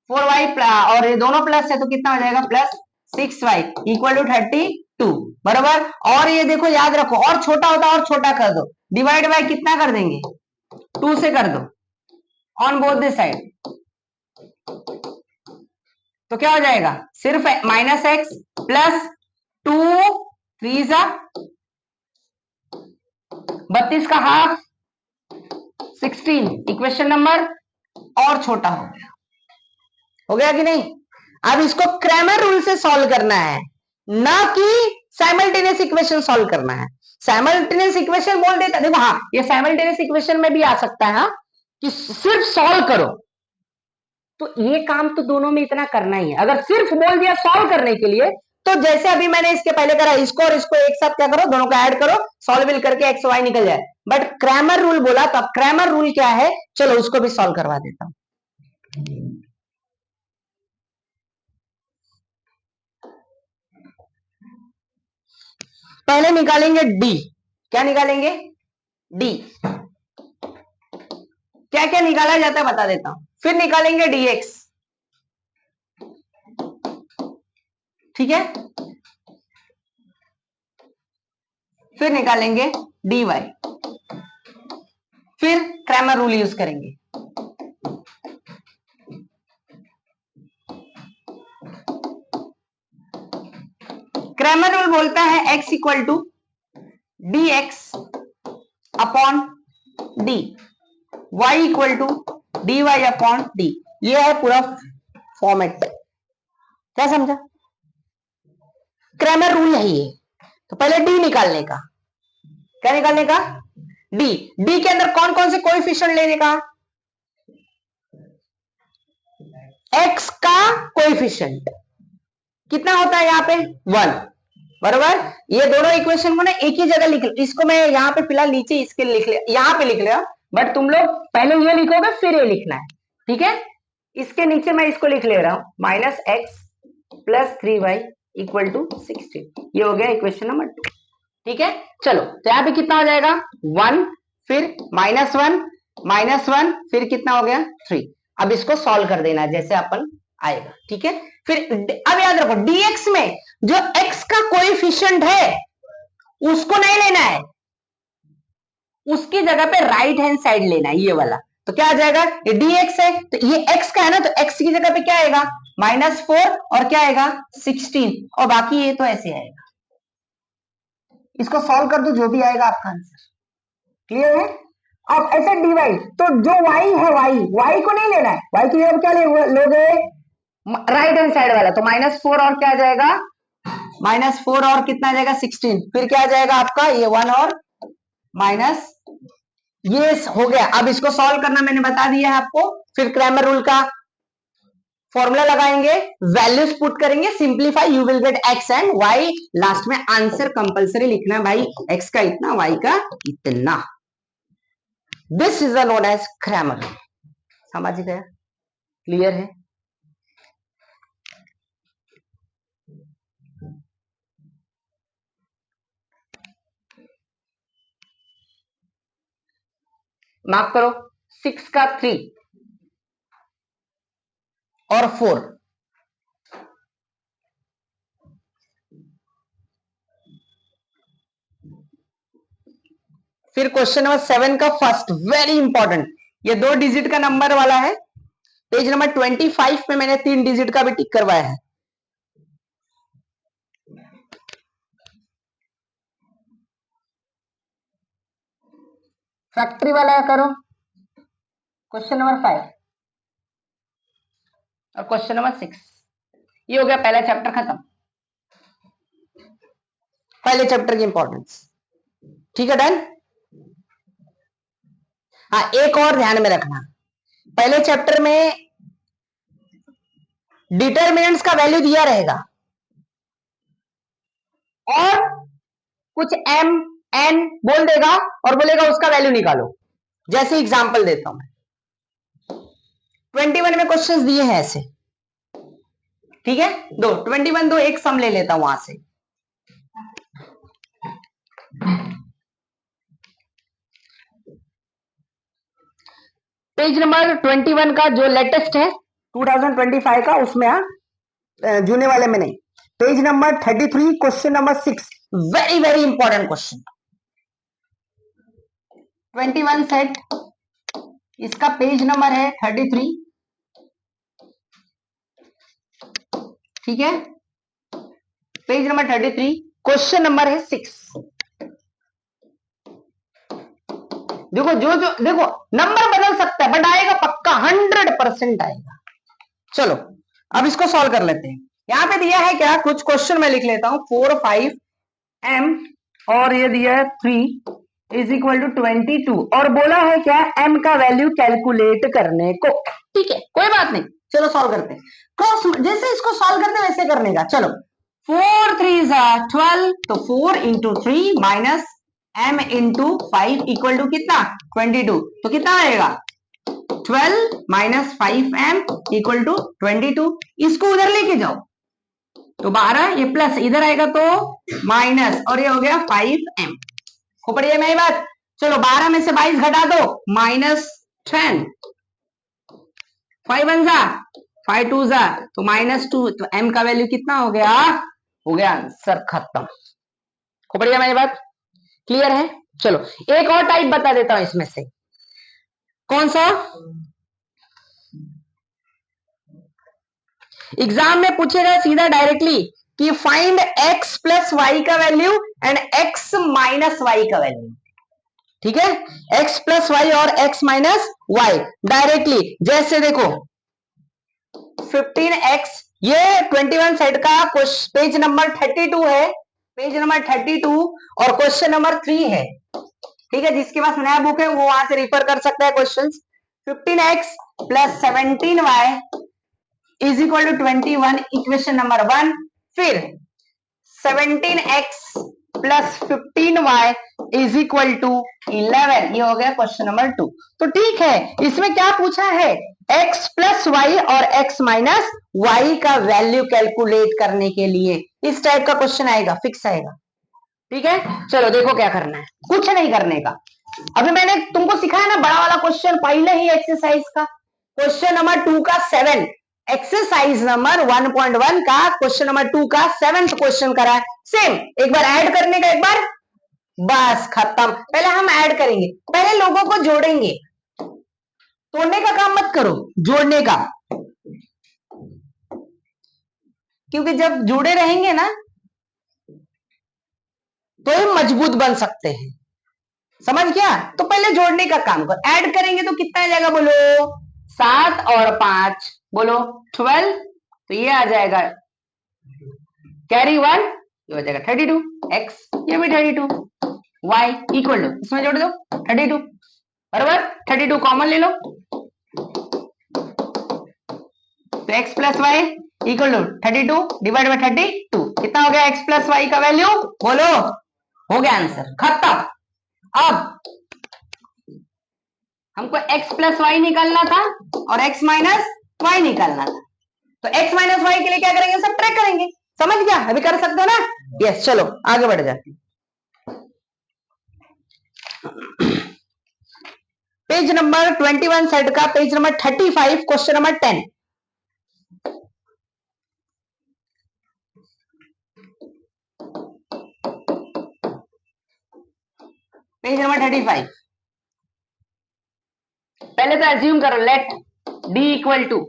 4y, और ये दोनों प्लस है तो कितना हो जाएगा प्लस 6y इक्वल टू 32 बराबर। और ये देखो याद रखो, और छोटा होता और छोटा कर दो, डिवाइड बाय कितना कर देंगे 2 से कर दो ऑन बोथ द साइड, तो क्या हो जाएगा सिर्फ माइनस एक्स प्लस 2 3 सा 32 का हाफ 16, इक्वेशन नंबर और छोटा हो गया कि नहीं। अब इसको क्रैमर रूल से सॉल्व करना है, ना कि साइमल्टेनियस इक्वेशन सॉल्व करना है। साइमल्टेनियस इक्वेशन बोल देता, देखो हाँ ये साइमल्टेनियस इक्वेशन में भी आ सकता है, हाँ कि सिर्फ सॉल्व करो, तो ये काम तो दोनों में इतना करना ही है। अगर सिर्फ बोल दिया सॉल्व करने के लिए, तो जैसे अभी मैंने इसके पहले करा, इसको और इसको एक साथ क्या करो, दोनों को ऐड करो, सॉल्व करके एक्स वाई निकल जाए। बट क्रैमर रूल बोला, तो अब क्रैमर रूल क्या है, चलो उसको भी सॉल्व करवा देता हूं। पहले निकालेंगे डी, क्या निकालेंगे डी, क्या क्या निकाला जाता है बता देता हूं, फिर निकालेंगे डीएक्स, ठीक है, फिर निकालेंगे dy, फिर क्रैमर रूल यूज करेंगे। क्रैमर रूल बोलता है x equal to D X upon D, y equal to D Y upon D, ये है पूरा फॉर्मेट, क्या समझा, क्रैमर रूल यही है। तो पहले डी निकालने का, क्या निकालने का डी, डी के अंदर कौन कौन से कोएफिशिएंट लेने का, x का कोएफिशिएंट कितना होता है यहाँ पे 1 बराबर। ये दोनों इक्वेशन को ना एक ही जगह लिख, इसको मैं यहाँ पे फिलहाल नीचे इसके लिख लिया, यहाँ पे लिख लिया, बट तुम लोग पहले ये लिखोगे फिर ये लिखना है, ठीक है। इसके नीचे मैं इसको लिख ले रहा हूं minus X plus 3y equal to 16, ये हो गया इक्वेशन नंबर 2, ठीक है। चलो तो यहाँ पे कितना हो जाएगा 1, फिर -1 -1 फिर कितना हो गया 3। अब इसको सॉल्व कर देना जैसे अपन आएगा, ठीक है। फिर अब याद रखो dx में जो x का कोएफिशिएंट है उसको नहीं लेना है, उसकी जगह पे राइट हैंड साइड लेना है, ये वाला। तो क्या आ जाएगा, ये dx है तो ये x का है ना, तो x की जगह पे क्या आएगा -4 और क्या आएगा 16, और बाकी ये तो ऐसे आएगा। इसको सॉल्व कर दो जो भी आएगा आपका आंसर। क्लियर है। अब ऐसे डिवाइड, तो जो y है y को नहीं लेना है, y की जगह क्या लोगे राइट हैंड साइड वाला, तो -4 और क्या आ जाएगा -4 और कितना आ जाएगा 16, फिर क्या आ जाएगा आपका ये 1 और माइनस, ये हो गया। अब इसको सॉल्व करना मैंने बता दिया है आपको। फिर क्रैमर रूल का फॉर्मूला लगाएंगे, वैल्यूज पुट करेंगे, simplify, you will get x and y। Last में आंसर कंपलसरी लिखना है भाई, x का इतना y का इतना। This is known as Cramer. समझ गया, क्लियर है। मार्क करो 6 का 3 और 4, फिर क्वेश्चन नंबर 7 का फर्स्ट, वेरी इंपॉर्टेंट, ये 2 डिजिट का नंबर वाला है। पेज नंबर 25 में मैंने 3 डिजिट का भी टिक करवाया है। फैक्ट्री वाला करो क्वेश्चन नंबर 5 और क्वेश्चन नंबर 6। ये हो गया पहला चैप्टर खत्म, पहले चैप्टर की इंपॉर्टेंस, ठीक है डन। हाँ एक और ध्यान में रखना, पहले चैप्टर में डिटरमिनेंट्स का वैल्यू दिया रहेगा और कुछ m n बोल देगा और बोलेगा उसका वैल्यू निकालो। जैसे एग्जांपल देता हूं मैं, 21 में क्वेश्चंस दिए हैं ऐसे, ठीक है। 21 दो एक सम ले लेता हूं वहां से। पेज नंबर 21 का जो लेटेस्ट है 2025 का, उसमें जूने वाले में नहीं। Page number 33 question number 6, very very important question. 21 set, इसका पेज नंबर है 33, ठीक है। पेज नंबर 33 क्वेश्चन नंबर है 6। देखो जो देखो नंबर बदल सकता है बट आएगा पक्का, 100% आएगा। चलो अब इसको सॉल्व कर लेते हैं। यहां पे दिया है क्या, कुछ क्वेश्चन मैं लिख लेता हूं। 4 5 m और ये दिया है 3 इज इक्वल टू 22 और बोला है क्या m का वैल्यू कैलकुलेट करने को, ठीक है कोई बात नहीं। चलो सॉल्व करते हैं, क्रॉस जैसे इसको सॉल्व करते हैं वैसे करने का। चलो 4 3 12, तो 4 into 3 minus m into 5 equal to कितना 22, तो कितना आएगा 12 माइनस 5m इक्वल टू 22। इसको उधर लेके जाओ तो 12, ये प्लस इधर आएगा तो माइनस, और ये हो गया 5m। खोपड़ी है मेरी बात। चलो 12 में से 22 घटा दो -10, 5 1 जा 5 2 जा तो -2, तो m का वैल्यू कितना हो गया आंसर खत्म। खोपड़ी है मेरी बात, क्लियर है। चलो एक और टाइप बता देता हूं इसमें से, कौन सा एग्जाम में पूछेगा सीधा डायरेक्टली कि फाइंड x प्लस वाई का value and x minus y का वैल्यू, ठीक है। x प्लस वाई और x माइनस वाई डायरेक्टली। जैसे देखो 15x, ये 21 सेट का पेज नंबर 32 है, पेज नंबर 32 और क्वेश्चन नंबर 3 है, ठीक है। जिसके पास नया बुक है वो वहां से रिफर कर सकता है questions. 15x plus 17y is equal to 21, equation number 1। फिर 17x plus 15y is equal to 11, ये हो गया क्वेश्चन नंबर 2। तो ठीक है, इसमें क्या पूछा है, x प्लस वाई और x माइनस वाई का वैल्यू कैलकुलेट करने के लिए इस टाइप का क्वेश्चन आएगा, फिक्स आएगा, ठीक है। चलो देखो क्या करना है, कुछ नहीं करने का, अभी मैंने तुमको सिखाया ना बड़ा वाला क्वेश्चन पहले ही एक्सरसाइज का, क्वेश्चन नंबर 2 का 7, एक्सरसाइज नंबर 1.1 का क्वेश्चन नंबर 2 का 7th क्वेश्चन करा है। सेम एक बार ऐड करने का, एक बार बस खत्म। पहले हम ऐड करेंगे, पहले लोगों को जोड़ेंगे, तोड़ने का काम मत करो, जोड़ने का, क्योंकि जब जुड़े रहेंगे ना तो ये मजबूत बन सकते हैं, समझ गया। तो पहले जोड़ने का काम करो, ऐड करेंगे तो कितना आ जाएगा बोलो, 7 और 5 बोलो 12, तो ये आ जाएगा कैरी 1, ये हो जाएगा 32, x ये भी 32, y इक्वल टू इसमें जोड़ दो 32 बराबर, 32 कॉमन ले लो, तो x plus y equal to 32 divide by 32, कितना हो गया x प्लस वाई का वैल्यू बोलो, हो गया आंसर, खत्म। अब हमको x प्लस वाई निकालना था और x माइनस वाई निकालना था, तो x माइनस वाई के लिए क्या करेंगे, सब्ट्रैक्ट करेंगे, समझ गया, अभी कर सकते हो ना, यस। चलो आगे बढ़ जाते, पेज नंबर 21 सेट का page number 35 question number 10, page number 35, पहले तो एज्यूम करो लेट d इक्वल टू,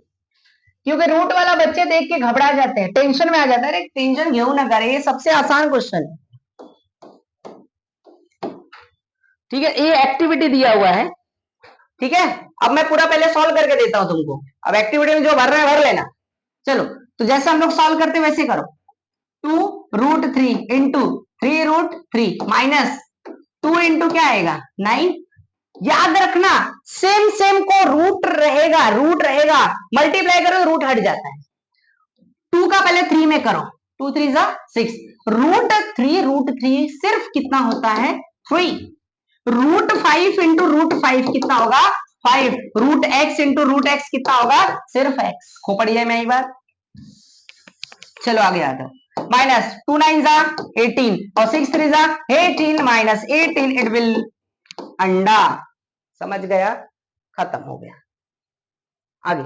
क्योंकि रूट वाला बच्चे देख के घबरा जाते हैं, टेंशन में आ जाता है, टेंशन घेऊ ना करे, ये सबसे आसान क्वेश्चन है, ठीक है, ये एक्टिविटी दिया हुआ है, ठीक है। अब मैं पूरा पहले सॉल्व करके देता हूं तुमको, अब एक्टिविटी में जो भर रहा है भर लेना। चलो तो जैसे हम लोग सॉल्व करते हैं वैसे करो, 2√3 इंटू 3√3 माइनस 2 इंटू क्या आएगा 9, याद रखना सेम सेम को रूट रहेगा, रूट रहेगा, मल्टीप्लाई करो तो रूट हट जाता है, 2 का पहले 3 में करो, 2 3 6, √3 सिर्फ कितना होता है 3, √5 इंटू √5 कितना होगा 5, √x इंटू √x कितना होगा सिर्फ x, खोपड़िया में आई बात। चलो आगे आ जाओ, माइनस 2 9 18 और 6 3 18 माइनस 18 इट विल अंडा, समझ गया, खत्म हो गया। आगे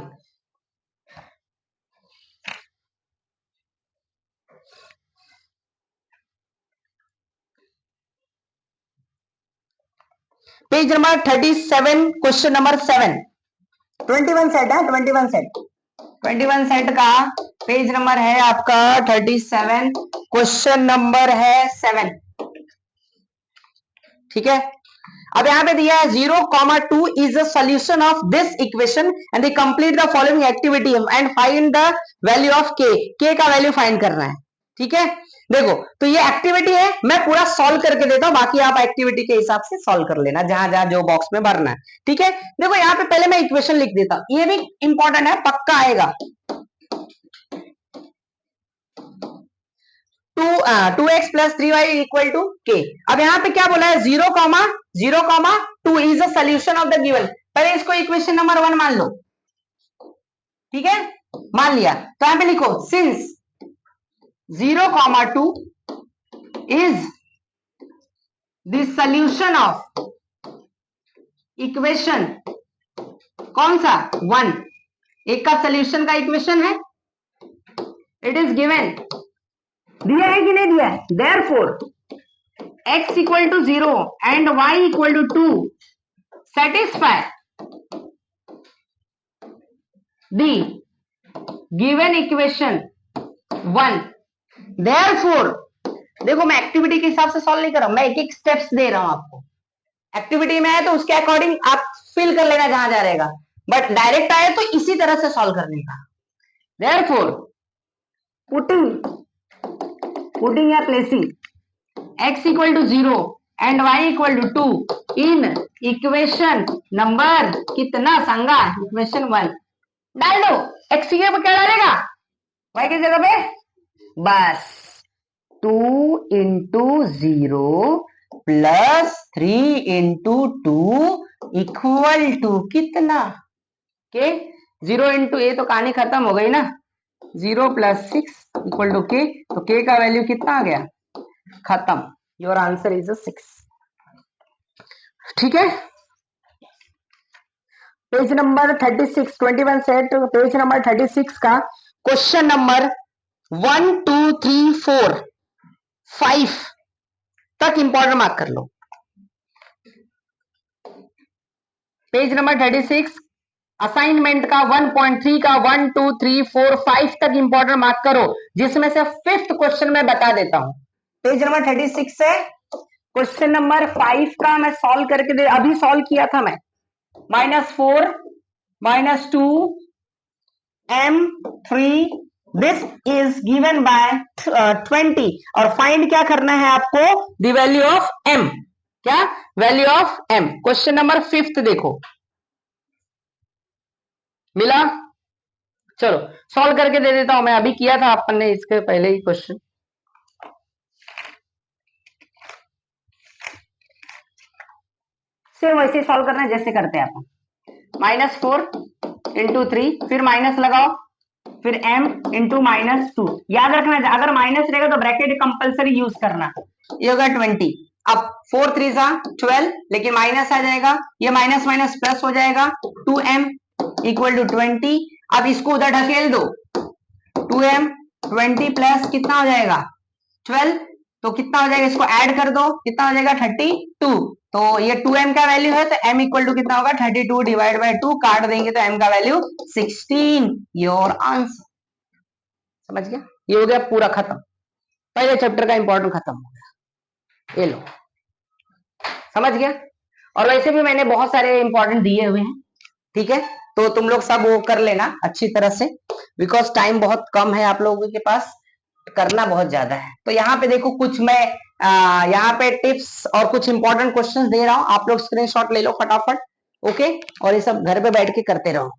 page number 37 question number 7, 21 set है, 21 सेट, 21 सेट का पेज नंबर है आपका 37, क्वेश्चन नंबर है 7, ठीक है। अब यहां पे दिया है 0,2 is the solution of this equation and they complete the following activity and find the value of के का वैल्यू फाइंड करना है, ठीक है। देखो तो ये एक्टिविटी है, मैं पूरा सॉल्व करके देता हूं, बाकी आप एक्टिविटी के हिसाब से सॉल्व कर लेना जहां जहां जो बॉक्स में भरना है, ठीक है। देखो यहाँ पे पहले मैं इक्वेशन लिख देता हूं, ये भी इंपॉर्टेंट है, पक्का आएगा, 2x plus 3y equal to के। अब यहाँ पे क्या बोला है 0,2 is the solution of the given, पहले इसको इक्वेशन नंबर 1 मान लो, ठीक है, मान लिया, तो यहाँ पे लिखो since 0,2 is the solution of equation, कौन सा 1, एक का सोल्यूशन का इक्वेशन है, इट इज गिवन, दिया है कि नहीं दिया है, therefore x equal to 0 and y equal to 2 satisfy the given equation 1, therefore देखो मैं एक्टिविटी के हिसाब से सॉल्व नहीं कर रहा हूं, मैं एक एक स्टेप्स दे रहा हूं आपको, एक्टिविटी में है तो उसके अकॉर्डिंग आप फिल कर लेना जहां जा रहेगा, बट डायरेक्ट आए तो इसी तरह से सॉल्व करने का, therefore putting या placing x equal to 0 and y equal to 2 in equation number कितना सांगा इक्वेशन 1, डाल दो, x की जगह क्या डालेगा y की जगह पे, बस 2 into 0 plus 3 into 2 equal to कितना के, 0 इंटू ए तो कहानी खत्म हो गई ना, 0 प्लस 6 इक्वल टू के, तो के का वैल्यू कितना आ गया, खत्म, योर आंसर इज 6। ठीक है, page number 36, 21 set, page number 36 का क्वेश्चन नंबर 1 2 3 4 5 तक इंपॉर्टेंट मार्क कर लो। पेज नंबर 36 असाइनमेंट का 1.3 का 1 2 3 4 5 तक इंपॉर्टेंट मार्क करो, जिसमें से फिफ्थ क्वेश्चन मैं बता देता हूं। पेज नंबर 36 से क्वेश्चन नंबर 5 का मैं सॉल्व करके अभी सॉल्व किया था मैं। -4 -2 m3 this is given by 20 और फाइंड क्या करना है आपको, द वैल्यू ऑफ m। क्या value of m। Question number 5 देखो, मिला? चलो सॉल्व करके दे देता हूं मैं, अभी किया था अपन ने इसके पहले ही क्वेश्चन। सिर्फ वैसे सॉल्व करना है जैसे करते हैं अपन। -4 इंटू 3, फिर माइनस लगाओ, फिर m इंटू -2। याद रखना अगर माइनस रहेगा तो ब्रैकेट कंपलसरी यूज करना। ये होगा 20। अब 4 3 सा 12, लेकिन माइनस आ जाएगा, ये माइनस माइनस प्लस हो जाएगा, 2m इक्वल टू 20। अब इसको उधर ढकेल दो, 2m 20 प्लस कितना हो जाएगा 12, तो कितना हो जाएगा, इसको ऐड कर दो, कितना हो जाएगा 32। तो ये 2m का वैल्यू है, तो m इक्वल टू कितना होगा 32 डिवाइड बाय 2, काट देंगे तो m का वैल्यू 16। Your answer. समझ गया? ये हो गया पूरा खत्म, पहले चैप्टर का इंपॉर्टेंट खत्म हो गया। ये लो, समझ गया? और वैसे भी मैंने बहुत सारे इंपॉर्टेंट दिए हुए हैं, ठीक है, तो तुम लोग सब वो कर लेना अच्छी तरह से, बिकॉज टाइम बहुत कम है आप लोगों के पास, करना बहुत ज्यादा है। तो यहाँ पे देखो कुछ मैं यहाँ पे टिप्स और कुछ इंपॉर्टेंट क्वेश्चंस दे रहा हूं, आप लोग स्क्रीनशॉट ले लो फटाफट, ओके, और ये सब घर पे बैठ के करते रहो।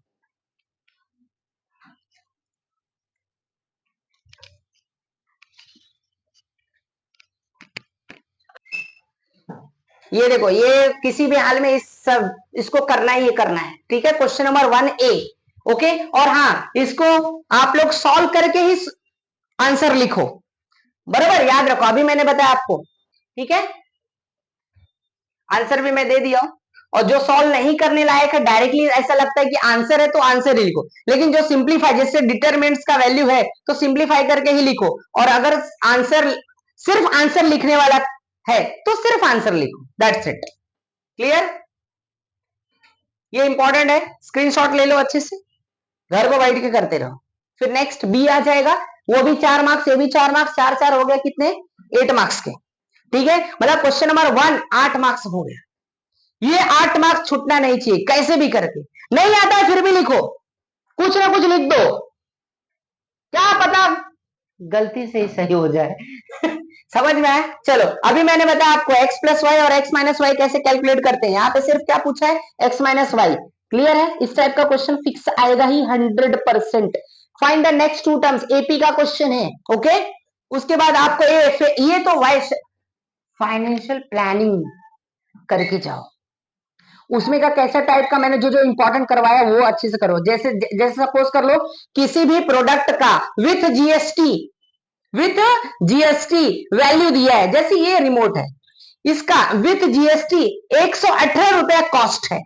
ये देखो, ये किसी भी हाल में इसको करना ही करना है, ठीक है। क्वेश्चन नंबर 1A, ओके, और हाँ, इसको आप लोग सॉल्व करके ही आंसर लिखो, बराबर, याद रखो, अभी मैंने बताया आपको, ठीक है। आंसर भी मैं दे दिया हूं, और जो सॉल्व नहीं करने लायक है, डायरेक्टली ऐसा लगता है कि आंसर है तो आंसर ही लिखो, लेकिन जो सिंप्लीफाई, जैसे डिटरमिनेंट्स का वैल्यू है तो सिंप्लीफाई करके ही लिखो, और अगर आंसर सिर्फ आंसर लिखने वाला है तो सिर्फ आंसर लिखो, दैट्स इट। क्लियर? ये इंपॉर्टेंट है, स्क्रीनशॉट ले लो अच्छे से, घर को बैठ के करते रहो। फिर नेक्स्ट बी आ जाएगा, वो भी 4 मार्क्स, ये भी 4 मार्क्स, 4 4 हो गया कितने, 8 मार्क्स के, ठीक है। मतलब क्वेश्चन नंबर 1 8 मार्क्स हो गया, ये 8 मार्क्स छूटना नहीं चाहिए, कैसे भी करके, नहीं आता है फिर भी लिखो, कुछ ना कुछ लिख दो, क्या पता गलती से ही सही हो जाए। समझ में आया? चलो, अभी मैंने बताया आपको x प्लस वाई और x माइनस वाई कैसे कैलकुलेट करते हैं, यहाँ पे सिर्फ क्या पूछा है, x माइनस वाई। क्लियर है? इस टाइप का क्वेश्चन फिक्स आएगा ही 100%। Find the next two terms, AP का क्वेश्चन है, ओके। उसके बाद आपको ये तो वाई फाइनेंशियल प्लानिंग करके जाओ, उसमें का कैसा टाइप का मैंने जो जो इंपॉर्टेंट करवाया वो अच्छे से करो। जैसे जैसे सपोज कर लो, किसी भी प्रोडक्ट का विथ जीएसटी वैल्यू दिया है, जैसे ये रिमोट है, इसका विथ जीएसटी 118 रुपया कॉस्ट है,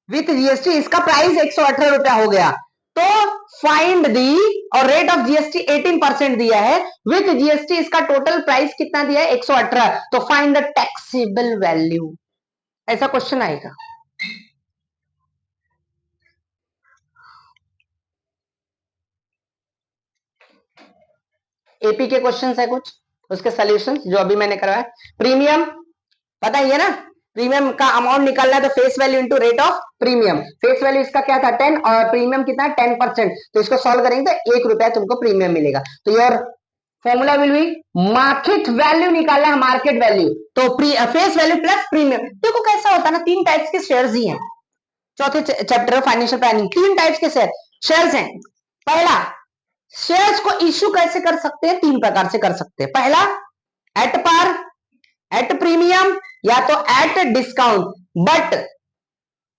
विथ जीएसटी इसका प्राइस 118 रुपया हो गया, तो फाइंड दी, और रेट ऑफ जीएसटी 18% दिया है, विथ जीएसटी इसका टोटल प्राइस कितना दिया है 118, तो फाइंड द टैक्सेबल वैल्यू, ऐसा क्वेश्चन आएगा। एपी के क्वेश्चन है कुछ, उसके सोल्यूशन जो अभी मैंने करवाया। प्रीमियम पता ही है ना, प्रीमियम का अमाउंट निकालना है तो face value into rate of premium, face value इसका क्या था 10 और प्रीमियम कितना 10%, तो इसको सॉल्व करेंगे तो 1 रुपया तुमको प्रीमियम मिलेगा, तो your formula will be market value निकालना है, मार्केट वैल्यू, तो फेस वैल्यू प्लस प्रीमियम। देखो कैसा होता है ना, 3 टाइप्स के शेयर्स ही हैं, चौथे चैप्टर फाइनेंशियल प्लानिंग, 3 टाइप्स के शेयर्स हैं। पहला, शेयर्स को इश्यू कैसे कर सकते हैं, 3 प्रकार से कर सकते हैं। पहला, एट पार, एट प्रीमियम, या तो एट डिस्काउंट, बट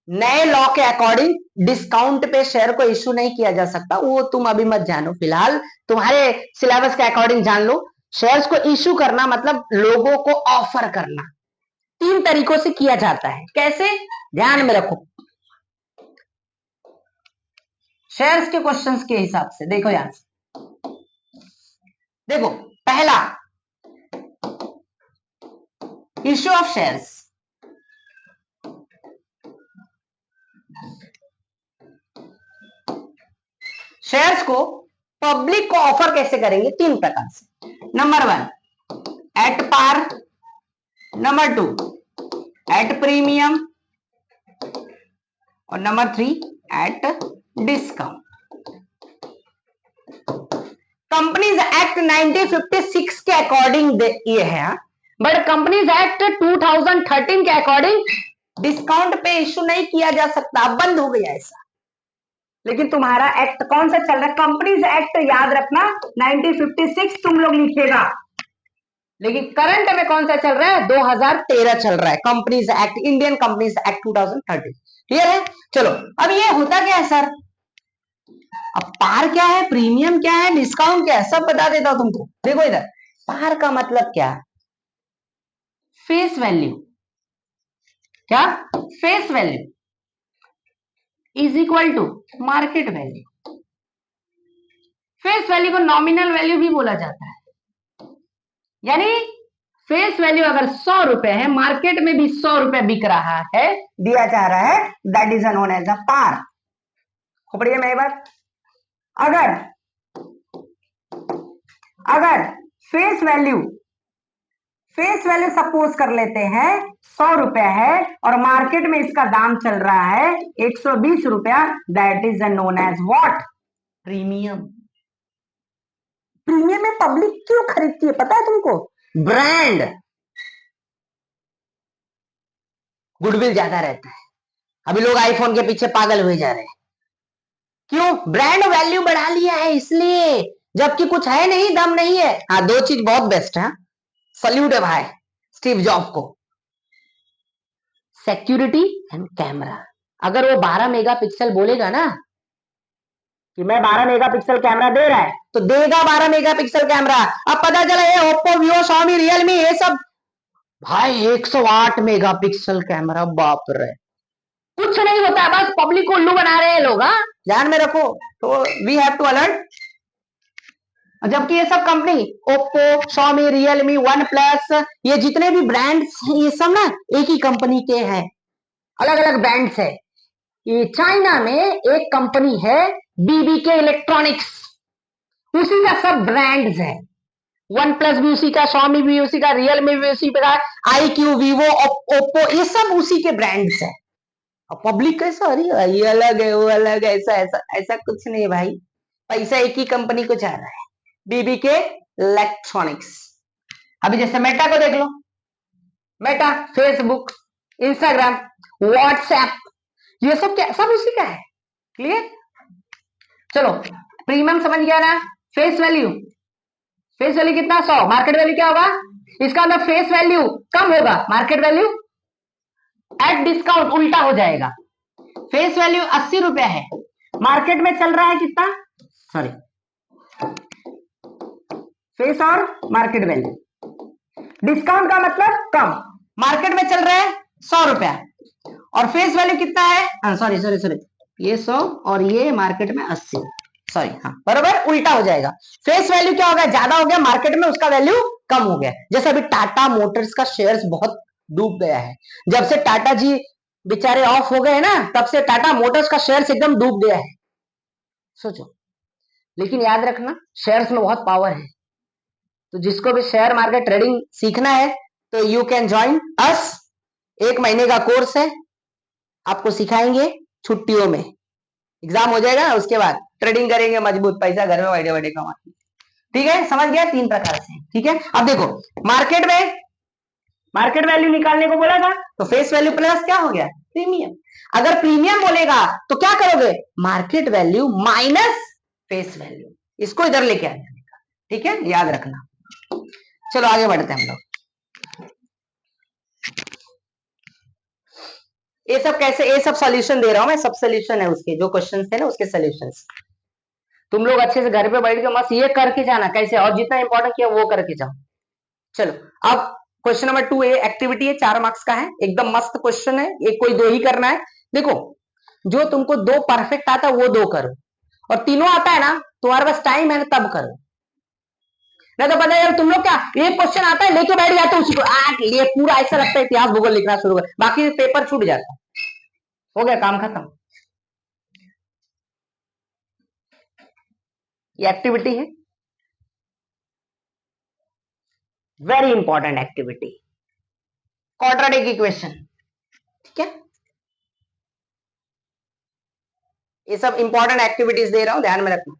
नए लॉ के अकॉर्डिंग डिस्काउंट पे शेयर को इश्यू नहीं किया जा सकता, वो तुम अभी मत जानो, फिलहाल तुम्हारे सिलेबस के अकॉर्डिंग जान लो। शेयर्स को इश्यू करना मतलब लोगों को ऑफर करना, 3 तरीकों से किया जाता है। कैसे, ध्यान में रखो, शेयर्स के क्वेश्चंस के हिसाब से देखो यहां से। देखो पहला, इश्यू ऑफ शेयर्स। शेयर्स को पब्लिक को ऑफर कैसे करेंगे, 3 प्रकार से। Number 1 at par, number 2 at premium, और number 3 at discount. Companies act 1956 के अकॉर्डिंग ये है, बट कंपनीज एक्ट 2013 के अकॉर्डिंग डिस्काउंट पे इश्यू नहीं किया जा सकता, बंद हो गया ऐसा। लेकिन तुम्हारा एक्ट कौन सा चल रहा है, कंपनीज एक्ट याद रखना 1956 तुम लोग लिखेगा, लेकिन करंट में कौन सा चल रहा है, 2013 चल रहा है, companies act, Indian companies act 2013। Clear है। चलो अब ये होता क्या है सर, अब पार क्या है, प्रीमियम क्या है, डिस्काउंट क्या है, सब बता देता हूं तुमको। देखो इधर, पार का मतलब क्या, फेस वैल्यू, क्या, face value is equal to market value. Face value को नॉमिनल वैल्यू भी बोला जाता है, यानी फेस वैल्यू अगर 100 रुपए है, मार्केट में भी 100 रुपए बिक रहा है, दिया जा रहा है, that is known as a par. खोपड़िए मेरी बात, अगर फेस वैल्यू सपोज कर लेते हैं 100 रुपया है और मार्केट में इसका दाम चल रहा है 120 रुपया, that is known as what, premium. Premium में पब्लिक क्यों खरीदती है पता है तुमको, ब्रांड, गुडविल ज्यादा रहता है। अभी लोग आईफोन के पीछे पागल हुए जा रहे हैं, क्यों, ब्रांड वैल्यू बढ़ा लिया है इसलिए, जबकि कुछ है नहीं, दम नहीं है। हाँ 2 चीज बहुत बेस्ट है, सल्यूट है भाई स्टीव जॉब को, सिक्योरिटी एंड कैमरा। अगर वो 12 मेगापिक्सल बोलेगा ना कि मैं 12 मेगापिक्सल कैमरा दे रहा है, तो देगा 12 मेगापिक्सल कैमरा। अब पता चला ये ओप्पो, वीवो, शाओमी, रियलमी, ये सब भाई 108 मेगापिक्सल कैमरा, बाप रे, कुछ नहीं होता, बस पब्लिक को उल्लू बना रहे हैं लोग। हाँ ध्यान में रखो, तो वी हैव टू अलर्ट। जबकि ये सब company Oppo, Xiaomi, Realme, one plus, ये जितने भी ब्रांड्स हैं ये सब ना एक ही कंपनी के हैं, अलग अलग ब्रांड्स है। ये चाइना में एक कंपनी है बीबीके इलेक्ट्रॉनिक्स, उसी का सब ब्रांड्स है, वन प्लस भी उसी का, शाओमी भी उसी का, रियलमी भी उसी का, आईक्यू, वीवो, ओप्पो, ये सब उसी के ब्रांड्स है। अब पब्लिक कैसा, अरे ये अलग है, वो अलग है, ऐसा ऐसा ऐसा कुछ नहीं भाई, पैसा एक ही कंपनी को जा रहा है, बीबीके इलेक्ट्रॉनिक्स। अभी जैसे मेटा को देख लो, मेटा, फेसबुक, इंस्टाग्राम, व्हाट्सएप, ये सब क्या, सब उसी का है। क्लियर। चलो प्रीमियम समझ गया ना, फेस वैल्यू कितना, 100, मार्केट वैल्यू क्या होगा, इसका मतलब फेस वैल्यू कम होगा, मार्केट वैल्यू एट डिस्काउंट उल्टा हो जाएगा। फेस वैल्यू 80 रुपया है, मार्केट में चल रहा है कितना, सॉरी, फेस और मार्केट वैल्यू, डिस्काउंट का मतलब कम, मार्केट में चल रहा है 100 रुपया और फेस वैल्यू कितना है, सॉरी सॉरी सॉरी, ये 100 और ये मार्केट में 80, सॉरी, हाँ बराबर, उल्टा हो जाएगा। फेस वैल्यू क्या होगा, ज्यादा हो गया, मार्केट में उसका वैल्यू कम हो गया। जैसे अभी टाटा मोटर्स का शेयर्स बहुत डूब गया है, जब से टाटा जी बेचारे ऑफ हो गए ना, तब से टाटा मोटर्स का शेयर्स एकदम डूब गया है, सोचो। लेकिन याद रखना शेयर्स में बहुत पावर है, तो जिसको भी शेयर मार्केट ट्रेडिंग सीखना है तो यू कैन ज्वाइन अस, 1 महीने का कोर्स है, आपको सिखाएंगे छुट्टियों में, एग्जाम हो जाएगा उसके बाद ट्रेडिंग करेंगे मजबूत, पैसा घर में बैठे बैठे कमाएंगे। ठीक है, समझ गया, 3 प्रकार से। ठीक है, अब देखो मार्केट में मार्केट वैल्यू निकालने को बोला था, तो फेस वैल्यू प्लस क्या हो गया, प्रीमियम। अगर प्रीमियम बोलेगा तो क्या करोगे, market value minus face value, इसको इधर लेके आ जाने का। ठीक है, याद रखना। चलो आगे बढ़ते हैं हम लोग। ये सब कैसे, ये सब सॉल्यूशन दे रहा हूं मैं, सब सॉल्यूशन है उसके, जो क्वेश्चन थे ना उसके सॉल्यूशंस। तुम लोग अच्छे से घर पे बैठ के मस्त ये करके जाना कैसे, और जितना इंपॉर्टेंट किया वो करके जाओ। चलो अब क्वेश्चन नंबर 2A एक्टिविटी है, 4 मार्क्स का है, एकदम मस्त क्वेश्चन है, एक कोई दो ही करना है। देखो जो तुमको दो परफेक्ट आता है वो दो करो, और तीनों आता है ना तुम्हारे पास टाइम है ना तब करो, नहीं तो पता है तुम लोग क्या एक क्वेश्चन आता है लेके बैठ जाते हो उसी को ये पूरा ऐसा लगता है इतिहास भूगोल लिखना शुरू कर, बाकी पेपर छूट जाता है, हो गया काम खत्म। ये एक्टिविटी है, very important activity, quadratic equation, ठीक है। ये सब इंपॉर्टेंट एक्टिविटीज दे रहा हूं, ध्यान में रखना,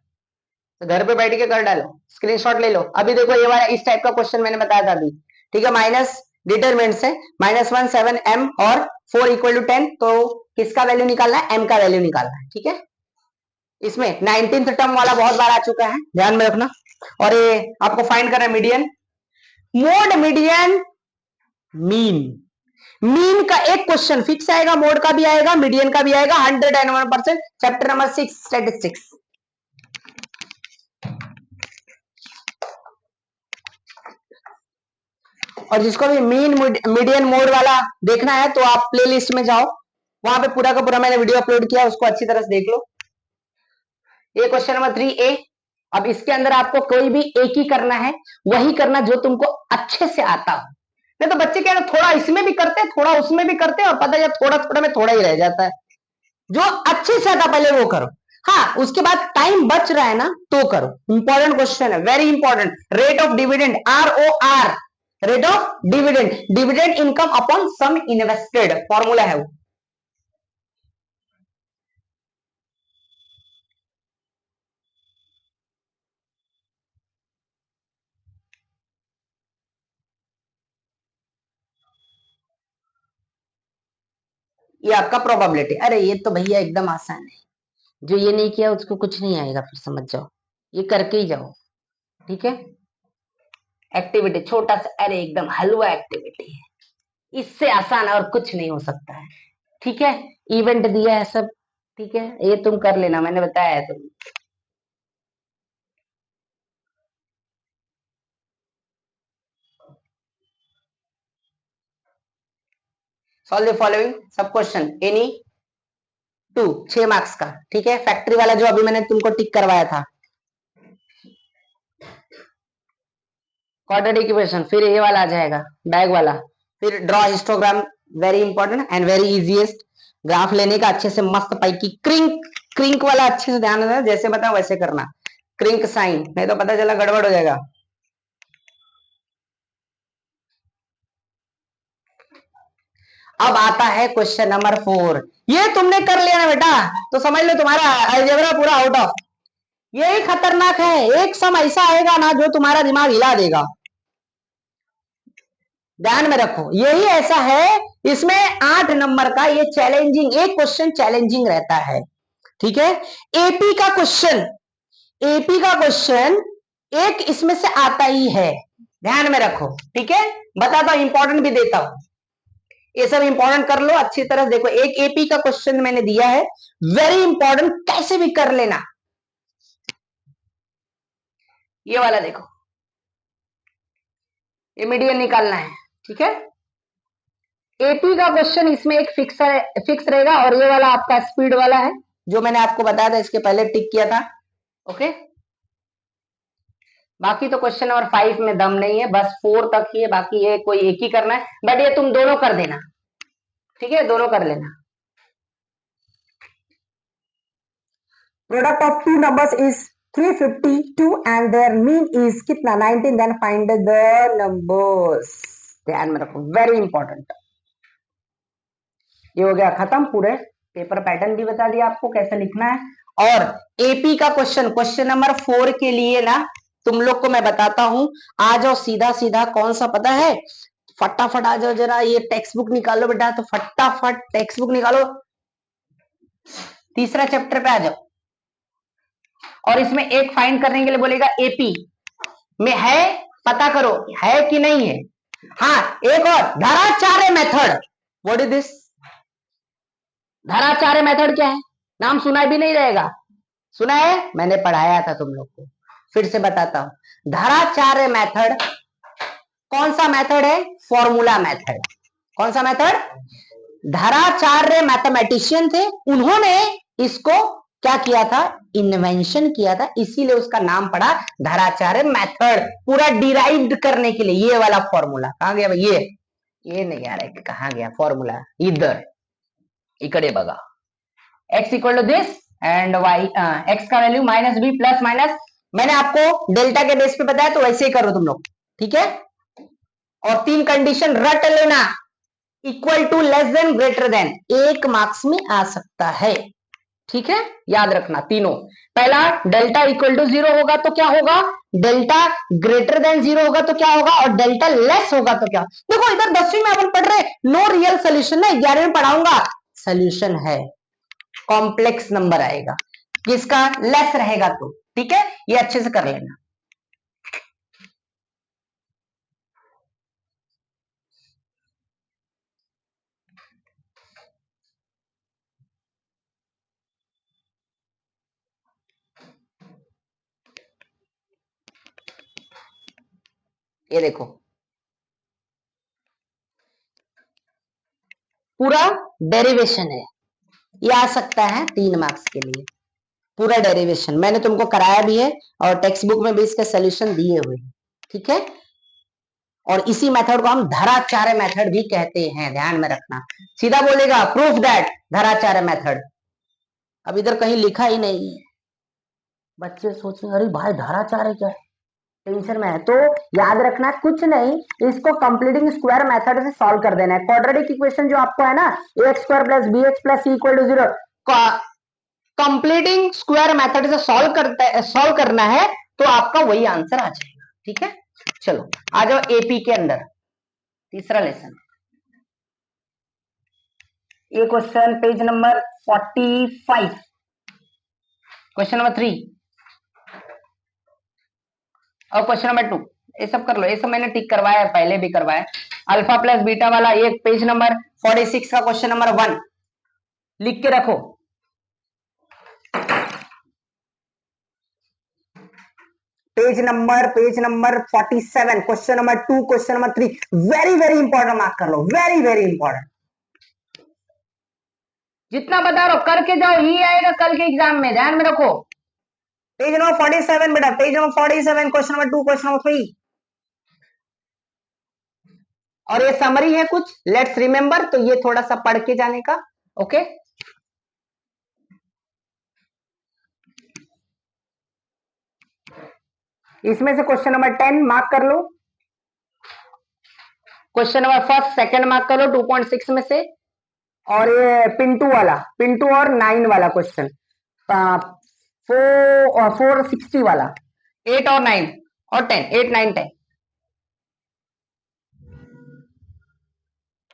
तो घर पे बैठ के कर डालो, स्क्रीनशॉट ले लो। अभी देखो ये वाला इस टाइप का क्वेश्चन मैंने बताया था अभी, ठीक है। माइनस डिटरमिनेंट्स है, -1 7m और 4 = 10, तो किसका वैल्यू निकालना है, m का वैल्यू निकालना है, ठीक है। इसमें 19th टर्म वाला बहुत बार आ चुका है, ध्यान में रखना। और ये आपको फाइंड करना है median, mode, median, mean. Mean का एक क्वेश्चन फिक्स आएगा, मोड का भी आएगा, मीडियन का भी आएगा, 101%, चैप्टर नंबर 6 स्टैटिस्टिक्स। और जिसको भी मीन, मीडियन, मोड वाला देखना है तो आप प्लेलिस्ट में जाओ, वहां पे पूरा का पूरा मैंने वीडियो अपलोड किया, उसको अच्छी तरह से देख लो। ये क्वेश्चन नंबर 3A। अब इसके अंदर आपको कोई भी एक ही करना है, वही करना जो तुमको अच्छे से आता हो, नहीं तो बच्चे क्या है थोड़ा इसमें भी करते हैं थोड़ा उसमें भी करते हैं, और पता है थोड़ा थोड़ा में थोड़ा ही रह जाता है। जो अच्छे से आता पहले वो करो, हाँ उसके बाद टाइम बच रहा है ना तो करो। इंपॉर्टेंट क्वेश्चन है, very important. Rate of dividend, ROR, rate of dividend, dividend income upon sum invested, formula है वो। ये आपका प्रोबेबिलिटी, अरे ये तो भैया एकदम आसान है, जो ये नहीं किया उसको कुछ नहीं आएगा, फिर समझ जाओ, ये करके ही जाओ, ठीक है। एक्टिविटी छोटा सा, अरे एकदम हलवा एक्टिविटी है, इससे आसान और कुछ नहीं हो सकता है, ठीक है। इवेंट दिया है सब, ठीक है, ये तुम कर लेना, मैंने बताया है तुम। सॉल्व द फॉलोइंग सब क्वेश्चन एनी 2, 6 मार्क्स का, ठीक है। फैक्ट्री वाला जो अभी मैंने तुमको टिक करवाया था, क्वाड्रेटिक इक्वेशन, फिर ये वाला आ जाएगा बैग वाला, फिर draw histogram, very important and very easiest. Graph लेने का अच्छे से मस्त पैकी, क्रिंक, क्रिंक वाला अच्छे से ध्यान देना, जैसे बताओ वैसे करना, क्रिंक साइन, नहीं तो पता चला गड़बड़ हो जाएगा। अब आता है क्वेश्चन नंबर 4, ये तुमने कर लिया ना बेटा तो समझ लो तुम्हारा अलजेब्रा पूरा आउट ऑफ। यही खतरनाक है, एक सम ऐसा आएगा ना जो तुम्हारा दिमाग हिला देगा, ध्यान में रखो, यही ऐसा है। इसमें 8 नंबर का ये चैलेंजिंग, एक क्वेश्चन चैलेंजिंग रहता है, ठीक है। एपी का क्वेश्चन, एपी का क्वेश्चन एक इसमें से आता ही है, ध्यान में रखो, ठीक है। बताता हूं, इंपॉर्टेंट भी देता हूं, ये सब इंपॉर्टेंट कर लो अच्छी तरह। देखो एक एपी का क्वेश्चन मैंने दिया है, वेरी इंपॉर्टेंट, कैसे भी कर लेना। ये वाला देखो, ये मीडियन निकालना है, ठीक है। एपी का क्वेश्चन इसमें एक फिक्स रहेगा, और ये वाला आपका स्पीड वाला है जो मैंने आपको बताया था, इसके पहले टिक किया था, ओके। बाकी तो क्वेश्चन नंबर 5 में दम नहीं है, बस 4 तक ही है, बाकी ये कोई एक ही करना है, बट ये तुम दोनों कर देना, ठीक है, दोनों कर लेना। Product of two numbers is 352 and there mean is कितना 19, देन फाइंड द नंबर्स, ध्यान में रखो, वेरी इंपॉर्टेंट। ये हो गया खत्म, पूरे पेपर पैटर्न भी बता दिया आपको कैसे लिखना है। और एपी का क्वेश्चन, क्वेश्चन नंबर 4 के लिए ना तुम लोग को मैं बताता हूं, आ जाओ सीधा सीधा, कौन सा पता है, फटाफट आ जाओ जरा, ये टेक्स्ट बुक निकालो बेटा, तो फटाफट टेक्स्ट बुक निकालो, तीसरा चैप्टर पे आ जाओ। और इसमें एक फाइंड करने के लिए बोलेगा एपी में है, पता करो है कि नहीं है। हाँ एक और, Dharacharya method, what is this, Dharacharya method क्या है, नाम सुना भी नहीं रहेगा, सुना है, मैंने पढ़ाया था तुम लोग को, फिर से बताता हूं। धराचार्य मेथड कौन सा मेथड है, फॉर्मूला मेथड। कौन सा मेथड? धाराचार्य मैथमेटिशियन थे, उन्होंने इसको क्या किया था? इन्वेंशन किया था, इसीलिए उसका नाम पड़ा धाराचार्य मेथड, पूरा डिराइव्ड करने के लिए। ये वाला फॉर्मूला कहां गया भाई? ये नहीं आ रहा है, कहां गया फॉर्मूला? इधर इकडे बघा, x equal to this and y, x का value minus B plus minus, मैंने आपको डेल्टा के बेस पे बताया तो वैसे ही करो तुम लोग, ठीक है? और 3 कंडीशन रट लेना, equal to, less than, greater than, 1 marks में आ सकता है, ठीक है? याद रखना तीनों। पहला, डेल्टा इक्वल टू 0 होगा तो क्या होगा? डेल्टा ग्रेटर देन 0 होगा तो क्या होगा? और डेल्टा लेस होगा तो क्या? देखो इधर 10वीं में अपन पढ़ रहे नो रियल सोल्यूशन है, 11वीं में पढ़ाऊंगा सोल्यूशन है, कॉम्प्लेक्स नंबर आएगा किसका? लेस रहेगा तो, ठीक है? ये अच्छे से कर लेना। ये देखो पूरा डेरिवेशन है, ये आ सकता है 3 मार्क्स के लिए, पूरा डेरिवेशन मैंने तुमको कराया भी है और टेक्स्ट बुक में भी इसके सोल्यूशन दिए हुए हैं, ठीक है? और इसी मेथड को हम धाराचार्य मेथड भी कहते हैं, ध्यान में रखना। सीधा बोलेगा प्रूफ दैट धाराचार्य मेथड, अब इधर कहीं लिखा ही नहीं है, बच्चे सोचेंगे अरे भाई धाराचार्य क्या है, टेंशन में है। तो याद रखना कुछ नहीं, इसको कंप्लीटिंग स्क्वायर मेथड से सॉल्व कर देना है। क्वाड्रेटिक इक्वेशन जो आपको है ना, X square plus B X plus C equal to 0, completing square method से सॉल्व करना है तो आपका वही आंसर आ जाएगा, ठीक है? चलो आ जाओ एपी के अंदर, तीसरा लेसन, ये question page number 45, question number 3 और क्वेश्चन नंबर 2, ये सब कर लो, ये सब मैंने टिक करवाया है, पहले भी करवाया। अल्फा प्लस बीटा वाला ये पेज नंबर 46 का क्वेश्चन नंबर 1 लिख के रखो। Page number 47, question number 2, question number 3, very very important, mark कर लो, वेरी वेरी इंपॉर्टेंट। जितना बता रहा करके जाओ, ही आएगा कल के एग्जाम में, ध्यान में रखो। पेज नंबर 47 बेटा, page number 47, question number 2, question number 3, और ये समरी है कुछ, लेट्स रिमेंबर, तो ये थोड़ा सा पढ़ के जाने का, ओके? इसमें से क्वेश्चन नंबर 10 मार्क कर लो, question number first second mark कर लो 2.6 में से, और ये पिंटू वाला, पिंटू और 9 वाला क्वेश्चन, 460 वाला, 8 और 9 और 10, 8 9 10।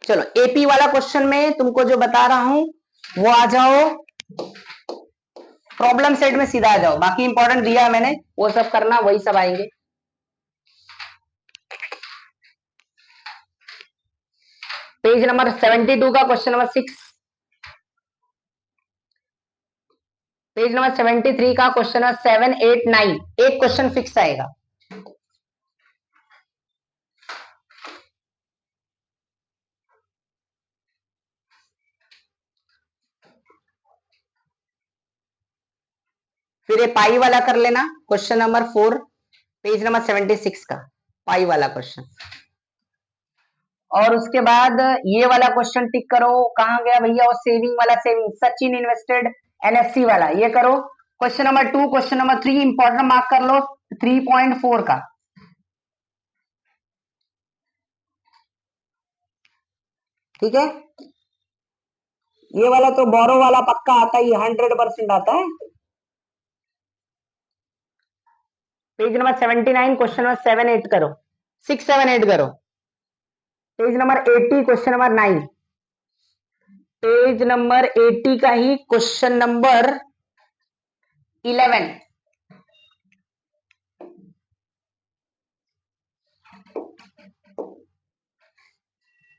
चलो एपी वाला क्वेश्चन में तुमको जो बता रहा हूं वो आ जाओ, प्रॉब्लम सेट में सीधा आ जाओ, बाकी इंपॉर्टेंट दिया है मैंने, वो सब करना, वही सब आएंगे। पेज नंबर 72 का क्वेश्चन नंबर 6, पेज नंबर 73 का क्वेश्चन नंबर 7 8 9, एक क्वेश्चन फिक्स आएगा। फिर ये पाई वाला कर लेना, क्वेश्चन नंबर 4, पेज नंबर 76 का पाई वाला क्वेश्चन, और उसके बाद ये वाला क्वेश्चन टिक करो, कहां गया भैया वो सेविंग वाला, सेविंग सचिन इन्वेस्टेड एनएससी वाला, ये करो। Question number 2, question number 3 important mark कर लो 3.4 का, ठीक है? ये वाला तो बोरो वाला पक्का आता ही, 100% आता है। पेज नंबर 79 क्वेश्चन नंबर 7 8 करो, 6 7 8 करो। Page number 80 question number 9, page number 80 का ही क्वेश्चन नंबर 11,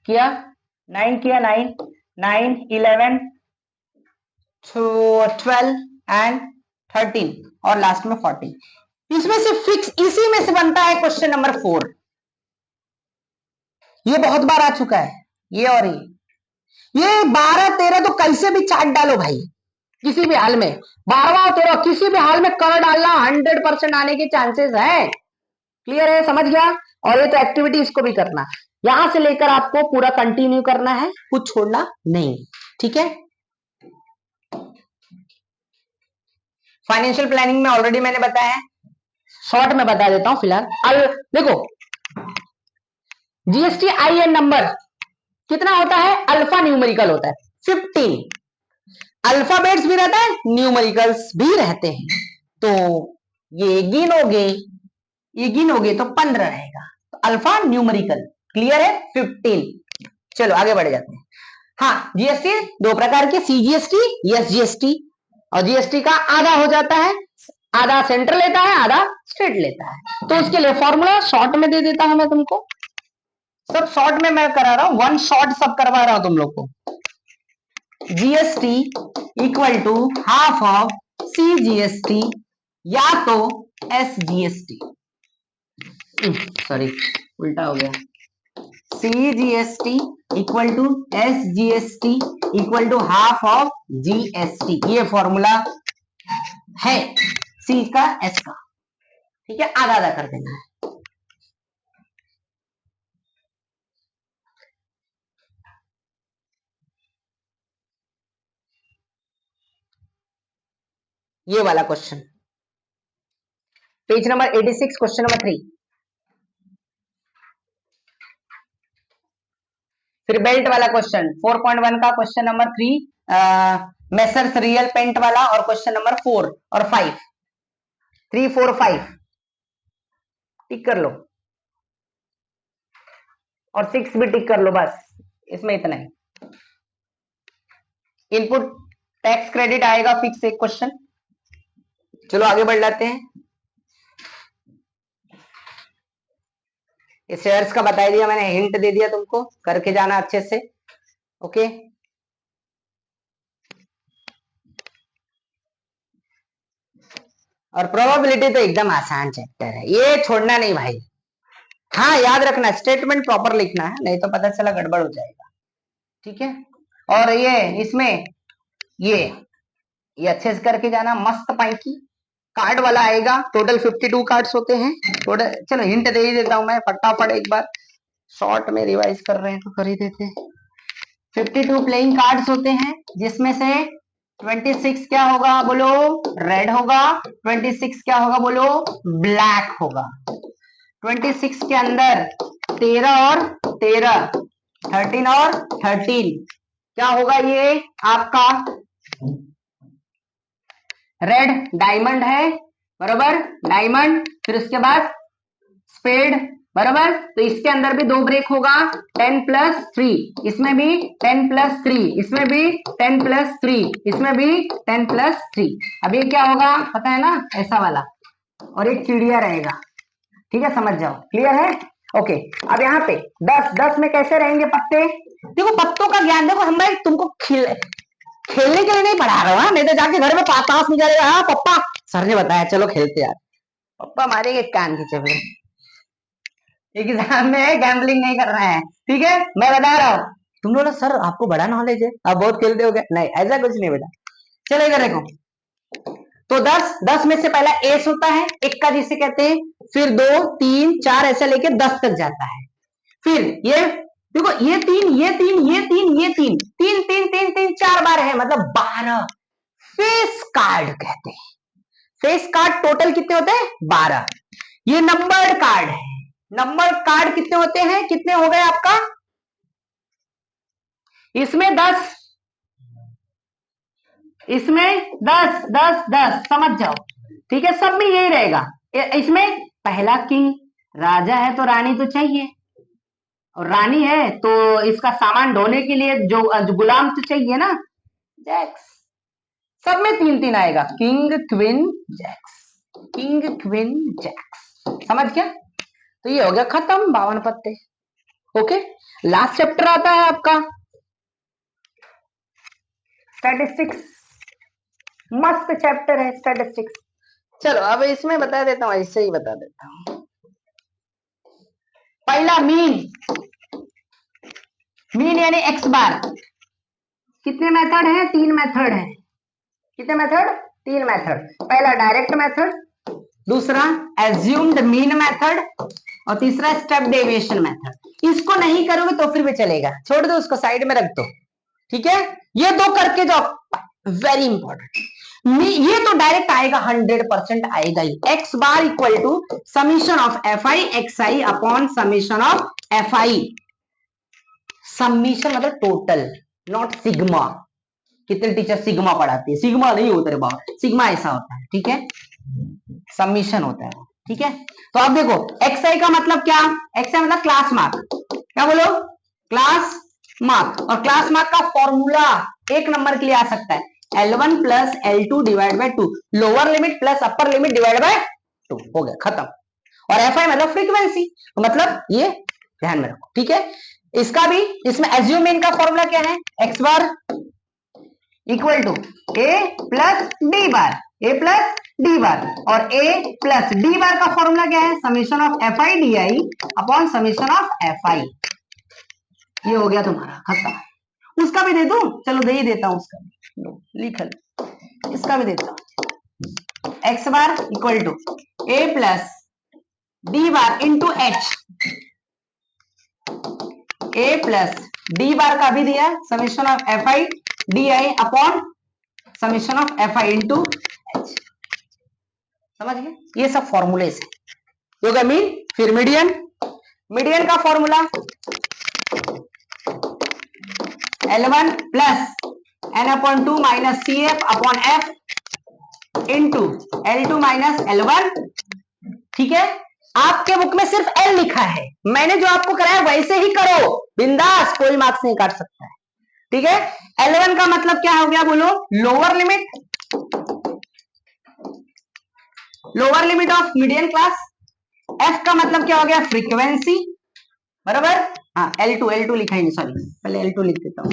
किया 9 किया 9 9 11 12 एंड 13 और लास्ट में 14, इसमें से फिक्स, इसी में से बनता है क्वेश्चन नंबर 4, ये बहुत बार आ चुका है, ये और ये 12 13 तो कैसे भी चार्ट डालो भाई, किसी भी हाल में 12वां 13 किसी भी हाल में कर डालना, 100% आने के चांसेस है। क्लियर है, समझ गया। और ये तो एक्टिविटी इसको भी करना, यहां से लेकर आपको पूरा कंटिन्यू करना है, कुछ छोड़ना नहीं, ठीक है। फाइनेंशियल प्लानिंग में ऑलरेडी मैंने बताया है, शॉर्ट में बता देता हूं फिलहाल। देखो जीएसटी आईएन नंबर कितना होता है, अल्फा न्यूमेरिकल होता है 15, अल्फाबेट्स भी रहता है, न्यूमेरिकल्स भी रहते हैं, तो ये गिनोगे तो 15 रहेगा, तो अल्फा न्यूमेरिकल। क्लियर है, 15। चलो आगे बढ़ जाते हैं। हाँ, जीएसटी दो प्रकार के, सीजीएसटी, एसजीएसटी। और जीएसटी का आधा हो जाता है, आधा सेंट्रल लेता है, आधा स्टेट लेता है। तो उसके लिए फॉर्मूला शॉर्ट में दे देता हूं मैं तुमको, सब शॉर्ट में मैं करा रहा हूं, वन शॉट सब करवा रहा हूं तुम लोग को। GST equal to half of CGST या तो एसजीएसटी, सॉरी उल्टा हो गया, CGST equal to SGST equal to half of GST, ये फॉर्मूला है सी का एस का, ठीक है, आधा आधा कर देना है। ये वाला question, page number 86, question number 3। फिर बेल्ट वाला क्वेश्चन 4.1 का question number 3, messrs real paint वाला, और क्वेश्चन नंबर 4 और 5, 3 4 5 टिक कर लो, और 6 भी टिक कर लो, बस इसमें इतना ही। इनपुट टैक्स क्रेडिट आएगा फिक्स, एक क्वेश्चन। चलो आगे बढ़ जाते हैं। शेयर्स का बता दिया मैंने, हिंट दे दिया तुमको, करके जाना अच्छे से, ओके। और प्रोबेबिलिटी तो एकदम आसान चैप्टर है, ये छोड़ना नहीं भाई। हाँ याद रखना, स्टेटमेंट प्रॉपर लिखना है, नहीं तो पता चला गड़बड़ हो जाएगा, ठीक है। और ये इसमें ये अच्छे से करके जाना, मस्त पाइकी कार्ड वाला आएगा, टोटल 52 कार्ड्स होते हैं टोटल। चलो हिंट दे ही देता हूं मैं फटाफट, एक बार शॉर्ट में रिवाइज कर रहे हैं तो कर ही देते हैं। 52 प्लेइंग कार्ड्स होते हैं, जिसमें से 26 क्या होगा बोलो, रेड होगा, 26 क्या होगा बोलो, ब्लैक होगा। 26 के अंदर 13 और 13, 13 और 13 क्या होगा, ये आपका रेड डायमंड है, बराबर, डायमंड। फिर उसके बाद स्पेड, बराबर, तो इसके अंदर भी 2 ब्रेक होगा, 10 + 3, इसमें भी 10 + 3, इसमें भी 10 + 3, इसमें भी 10 + 3। अब ये क्या होगा पता है ना, ऐसा वाला, और एक चिड़िया रहेगा, ठीक है, समझ जाओ, क्लियर है, ओके। अब यहाँ पे 10 में कैसे रहेंगे पत्ते, देखो पत्तों का ज्ञान देखो, हम भाई तुमको खेलने के लिए नहीं पढ़ा रहा हूँ, नहीं तो जाके घर में पास निकालेगा, हाँ पप्पा सर ने बताया चलो खेलते यार, पप्पा मारेंगे कान की चपेट। एग्जाम में गैम्बलिंग नहीं करना है, ठीक है, मैं बता रहा हूँ। तुम बोला सर आपको बड़ा नॉलेज है, आप बहुत खेलते हो क्या, नहीं ऐसा कुछ नहीं बेटा। चलो इधर देखो, तो 10 में से पहला एस होता है, इक्का जिसे कहते हैं, फिर 2 3 4 ऐसा लेके 10 तक जाता है। फिर ये देखो, ये 3 ये 3 ये 3 ये 3 3 3 3 3 4 बार है, मतलब 12 फेस कार्ड कहते हैं। फेस कार्ड टोटल कितने होते हैं, 12। ये नंबर्ड कार्ड है, नंबर कार्ड कितने होते हैं, कितने हो गए आपका, इसमें 10, इसमें 10 10 10, समझ जाओ, ठीक है, सब में यही रहेगा। इसमें पहला किंग, राजा है तो रानी तो चाहिए, और रानी है तो इसका सामान ढोने के लिए जो गुलाम तो चाहिए ना, जैक्स। सब में 3 3 आएगा, king queen jacks, king queen jacks, समझ गया। तो ये हो गया खत्म, 52 पत्ते, ओके। लास्ट चैप्टर आता है आपका स्टैटिस्टिक्स, मस्त चैप्टर है स्टैटिस्टिक्स। चलो अब इसमें बता देता हूँ, ऐसे ही बता देता हूँ। पहला मीन, मीन यानी एक्स बार। कितने मेथड हैं? 3 मेथड हैं। कितने मेथड? 3 मेथड। पहला डायरेक्ट मेथड, दूसरा एज्यूम्ड मीन मेथड, और तीसरा स्टेप डेविएशन मेथड। इसको नहीं करोगे तो फिर भी चलेगा, छोड़ दो उसको, साइड में रख दो। ठीक है, ये दो करके जाओ, वेरी इंपॉर्टेंट। ये तो डायरेक्ट आएगा, 100% आएगा ही। X bar equal to summation of F I X I upon summation of F I. Summation मतलब टोटल, नॉट सिग्मा। कितने टीचर सिग्मा पढ़ाते हैं? सिग्मा नहीं होता रे बाबा, सिग्मा ऐसा होता है, ठीक है, समीशन होता है, ठीक है। तो अब देखो एक्स आई का मतलब क्या? एक्स आई मतलब क्लास मार्क। क्या बोलो? Class mark. और क्लास मार्क का फॉर्मूला 1 नंबर के लिए आ सकता है, L1 plus L2 divide by 2, lower limit plus upper limit divide by 2, हो गया खत्म। और एफ आई मतलब फ्रीक्वेंसी, तो मतलब ये ध्यान में रखो, ठीक है। इसका भी, इसमें एज्यूम मीन का फॉर्मूला क्या है? X bar equal to A plus D bar, A plus D bar, और ए प्लस डी बार का फॉर्मूला क्या है? Summation of F I D I upon summation of F I. ये हो गया तुम्हारा खत्म। उसका भी दे दूं? चलो दे ही देता हूं, उसका भी लिख लो, इसका भी देता हूं। X bar equal to A plus D bar into H, A plus D bar का भी दिया summation of F I D I upon summation of F I into H. समझ गए? ये सब फॉर्मूले से योगा मीन। फिर मीडियन, मीडियन का formula L1 plus n upon 2 minus C F upon F into L2 minus L1। ठीक है, आपके बुक में सिर्फ L लिखा है, मैंने जो आपको कराया वैसे ही करो, बिंदास, कोई मार्क्स नहीं काट सकता है। ठीक है, L1 का मतलब क्या हो गया बोलो? Lower limit, lower limit of median class. F का मतलब क्या हो गया? फ्रीक्वेंसी, बराबर। हाँ, L2 लिखा ही नहीं, सॉरी, पहले L2 लिख देता हूं।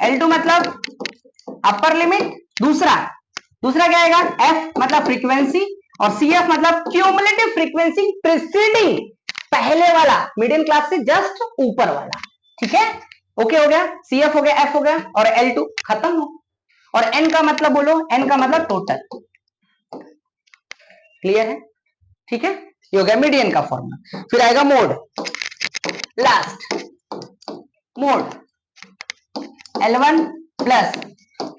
L2 मतलब अपर लिमिट, दूसरा क्या आएगा? F मतलब फ्रीक्वेंसी, और CF मतलब क्यूमुलेटिव फ्रीक्वेंसी प्रीसीडिंग पहले वाला मीडियन क्लास से जस्ट ऊपर वाला। ठीक है, ओके हो गया, CF हो गया, F हो गया, और L2 खत्म हो। और N का मतलब बोलो? N का मतलब टोटल। क्लियर है? ठीक है, ये हो गया मीडियन का फॉर्मूला। फिर आएगा mode, last mode L1 plus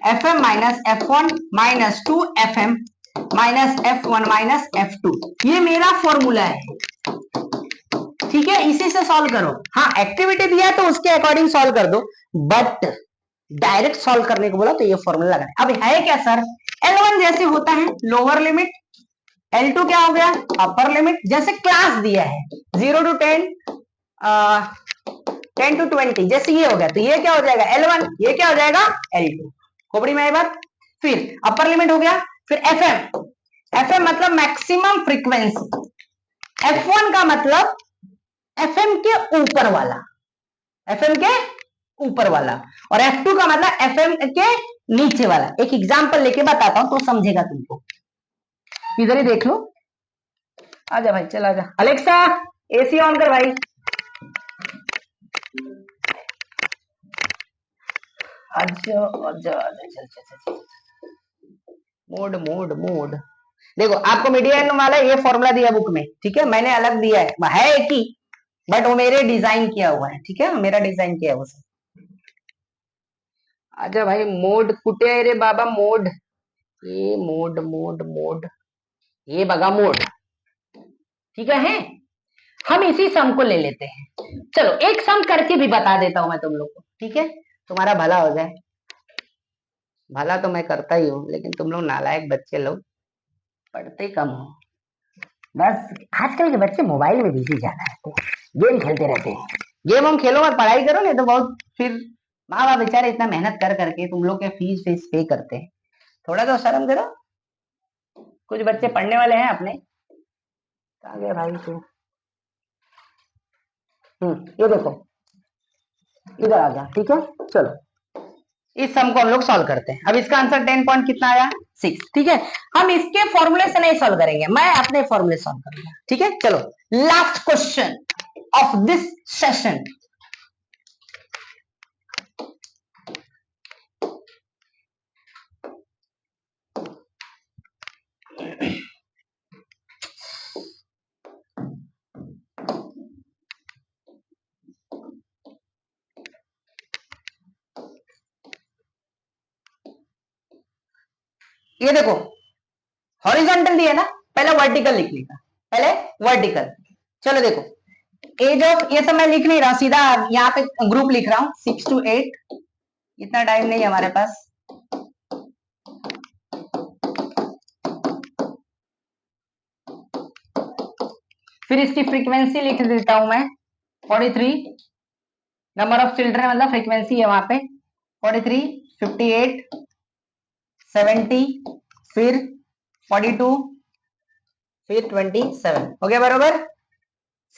FM minus F1 minus 2 FM minus F1 minus F2, ये मेरा फॉर्मूला है। ठीक है, इसी से सॉल्व करो। हाँ, एक्टिविटी दिया है तो उसके अकॉर्डिंग सॉल्व कर दो, बट डायरेक्ट सॉल्व करने को बोला तो ये फॉर्मूला लगाना। अब है क्या सर? L1 जैसे होता है लोअर लिमिट, L2 क्या हो गया? Upper limit. जैसे क्लास दिया है 0 to 10, 10 to 20, जैसे ये हो गया तो ये क्या हो जाएगा? L1, ये क्या हो जाएगा? L2। खोपड़ी में आई बात। फिर अपर लिमिट हो गया, फिर FM मतलब मैक्सिमम फ्रीक्वेंसी, F1 का मतलब FM के ऊपर वाला, FM के ऊपर वाला, और F2 का मतलब FM के नीचे वाला। एक एग्जांपल लेके बताता हूं तो समझेगा तुमको। इधर ही देख लो, आजा भाई, चल आजा। अलेक्सा AC ऑन कर भाई। अच्छा चल। मोड मोड मोड, देखो आपको मीडियन वाला ये फॉर्मूला दिया बुक में, ठीक है, मैंने अलग दिया है एक ही, बट वो मेरे डिजाइन किया हुआ है। ठीक है, मेरा डिजाइन किया हुआ। आजा भाई, मोड कुटे रे बाबा, मोड, ये मोड मोड मोड, ये बगा मोड। ठीक है, हम इसी सम को ले लेते हैं। चलो एक सम करके भी बता देता हूं मैं तुम लोग को, ठीक है, तुम्हारा भला हो जाए। भला तो मैं करता ही हूँ, लेकिन तुम लोग नालायक बच्चे लोग पढ़ते कम हो। बस आजकल के बच्चे मोबाइल में बिजी ज्यादा है, गेम खेलते रहते हैं। गेम हम खेलो और पढ़ाई करो, नहीं तो बहुत फिर माँ बाप बेचारे इतना मेहनत कर करके तुम लोग के फीस पे करते हैं, थोड़ा तो शर्म करो। कुछ बच्चे पढ़ने वाले हैं अपने। कहाँ गया भाई तू? ये देखो, इधर आ गया। ठीक है, चलो इस सम को हम लोग सॉल्व करते हैं। अब इसका आंसर 10 पॉइंट कितना आया? 6। ठीक है, हम इसके फॉर्मूले से नहीं सॉल्व करेंगे, मैं अपने फॉर्मूले सॉल्व करूंगा। ठीक है, चलो last question of this session, ये देखो हॉरिजॉन्टल दिया ना, पहले वर्टिकल लिख लेगा, पहले वर्टिकल। चलो देखो एज ऑफ, ये सब मैं लिख नहीं रहा, सीधा यहाँ पे ग्रुप लिख रहा हूं 6 to 8, इतना टाइम नहीं है हमारे पास। फिर इसकी फ्रीक्वेंसी लिख देता हूं मैं 43, नंबर ऑफ चिल्ड्रन मतलब फ्रीक्वेंसी है वहां पे 43, 58, 70, फिर 42, फिर 27, हो गया बरोबर।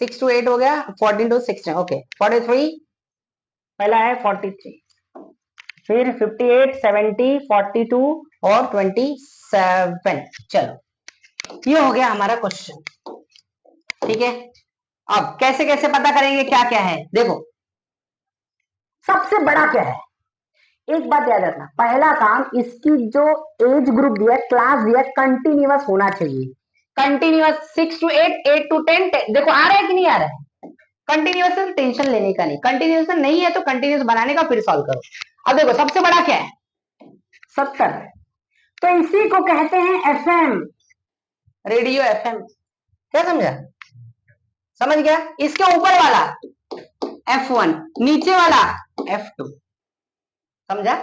6 to 8 हो गया, 14 to 16, ओके 43, पहला है 43, फिर 58, 70, 42 और 27। चलो ये हो गया हमारा क्वेश्चन, ठीक है। अब कैसे कैसे पता करेंगे क्या क्या है, देखो सबसे बड़ा क्या है, एक बात याद रखना, पहला काम इसकी जो एज ग्रुप दिया, क्लास दिया, कंटिन्यूअस होना चाहिए। कंटिन्यूअस 6 to 8, 8 to 10, देखो आ रहा है कि नहीं आ रहा है। कंटिन्यूअस टेंशन लेने का नहीं, कंटिन्यूअस नहीं है तो कंटिन्यूअस बनाने का, फिर सॉल्व करो। अब देखो सबसे बड़ा क्या है 70, तो इसी को कहते हैं एफएम, रेडियो एफएम। क्या समझा, समझ गया। इसके ऊपर वाला F1, नीचे वाला F2, समझा।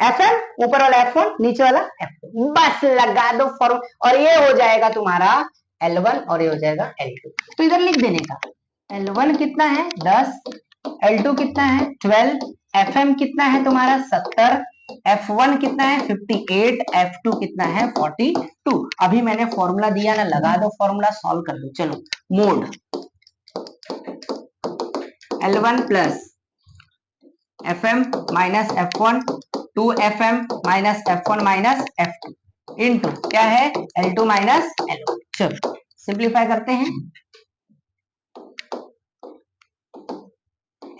एफएम ऊपर वाला F1, नीचे वाला F2, बस लगा दो फॉर्म और ये हो जाएगा तुम्हारा L1 और ये हो जाएगा L2। तो इधर लिख देने का, L1 कितना है 10, L2 कितना है 12, FM कितना है तुम्हारा 70, F1 कितना है 58, F2 कितना है 42। अभी मैंने फॉर्मूला दिया ना, लगा दो फॉर्मूला, सॉल्व कर दो। चलो mode L1 plus FM minus F1 2FM minus F1 minus F2 into क्या है L2 माइनस L1। चलो सिंप्लीफाई करते हैं।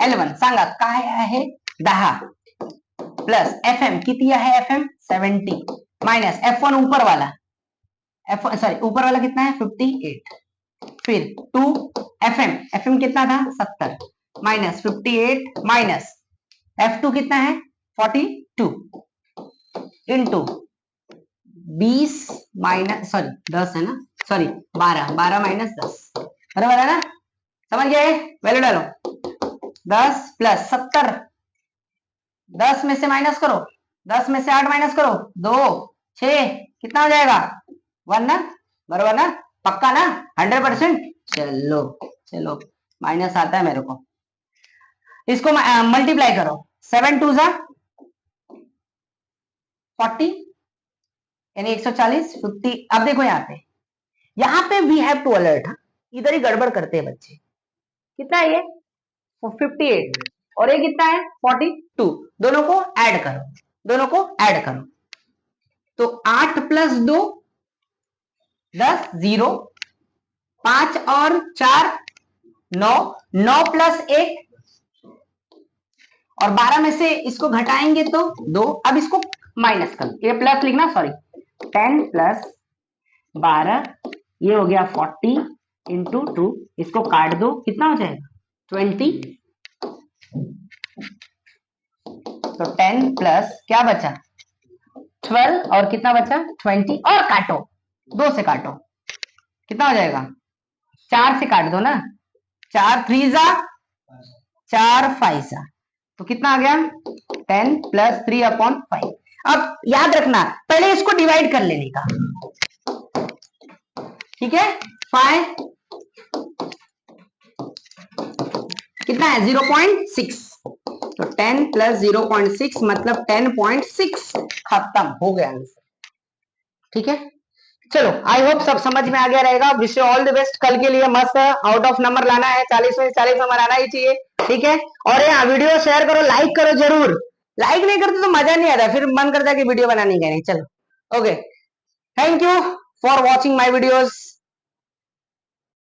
L1 सांगा काय आहे 10 प्लस FM किती आहे FM 70 माइनस F1 ऊपर वाला F1 सॉरी ऊपर वाला कितना है 58, फिर 2 FM कितना था 70 माइनस 58 माइनस F2 कितना है 42 इनटू 20 माइनस सॉरी 10 है ना, सॉरी 12 माइनस 10, बराबर है ना, समझ गए। वैल्यू डालो 10 प्लस 70, 10 में से माइनस करो, 10 में से 8 माइनस करो 2 6, कितना हो जाएगा 1 ना, बराबर ना, पक्का ना 100%। चलो चलो माइनस आता है मेरे को, इसको मल्टीप्लाई करो 7 2 जा 40 यानी 140 50। अब देखो यहाँ पे वी हैव टू अलर्ट, इधर ही गड़बड़ करते हैं बच्चे। कितना है ये 58 और ये कितना है 42, दोनों को ऐड करो, दोनों को ऐड करो, तो 8 प्लस 2 10, 0 5 और 4 9, 9 प्लस 1 और 12 में से इसको घटाएंगे तो 2। अब इसको माइनस कर, ये प्लस लिखना सॉरी, 10 प्लस 12 ये हो गया 40 इंटू 2, इसको काट दो कितना हो जाएगा 20, तो 10 प्लस क्या बचा 12 और कितना बचा 20 और काटो, 2 से काटो कितना हो जाएगा 4 से काट दो ना, 4 3 जा 4 5 जा, तो कितना आ गया 10 प्लस 3/5। अब याद रखना पहले इसको डिवाइड कर लेने का, ठीक है 5 कितना है 0.6, तो 10 प्लस 0.6 मतलब 10.6, खत्म हो गया आंसर, ठीक है। चलो आई होप सब समझ में आ गया रहेगा। Wish you all the best, कल के लिए मस्त आउट ऑफ नंबर लाना है, 40 में 40 नंबर आना ही चाहिए, ठीक है। और यहाँ वीडियो शेयर करो, लाइक करो जरूर, लाइक नहीं करते तो मजा नहीं आता, फिर मन करता है कि वीडियो बनाने का नहीं। चलो okay, thank you for watching my videos.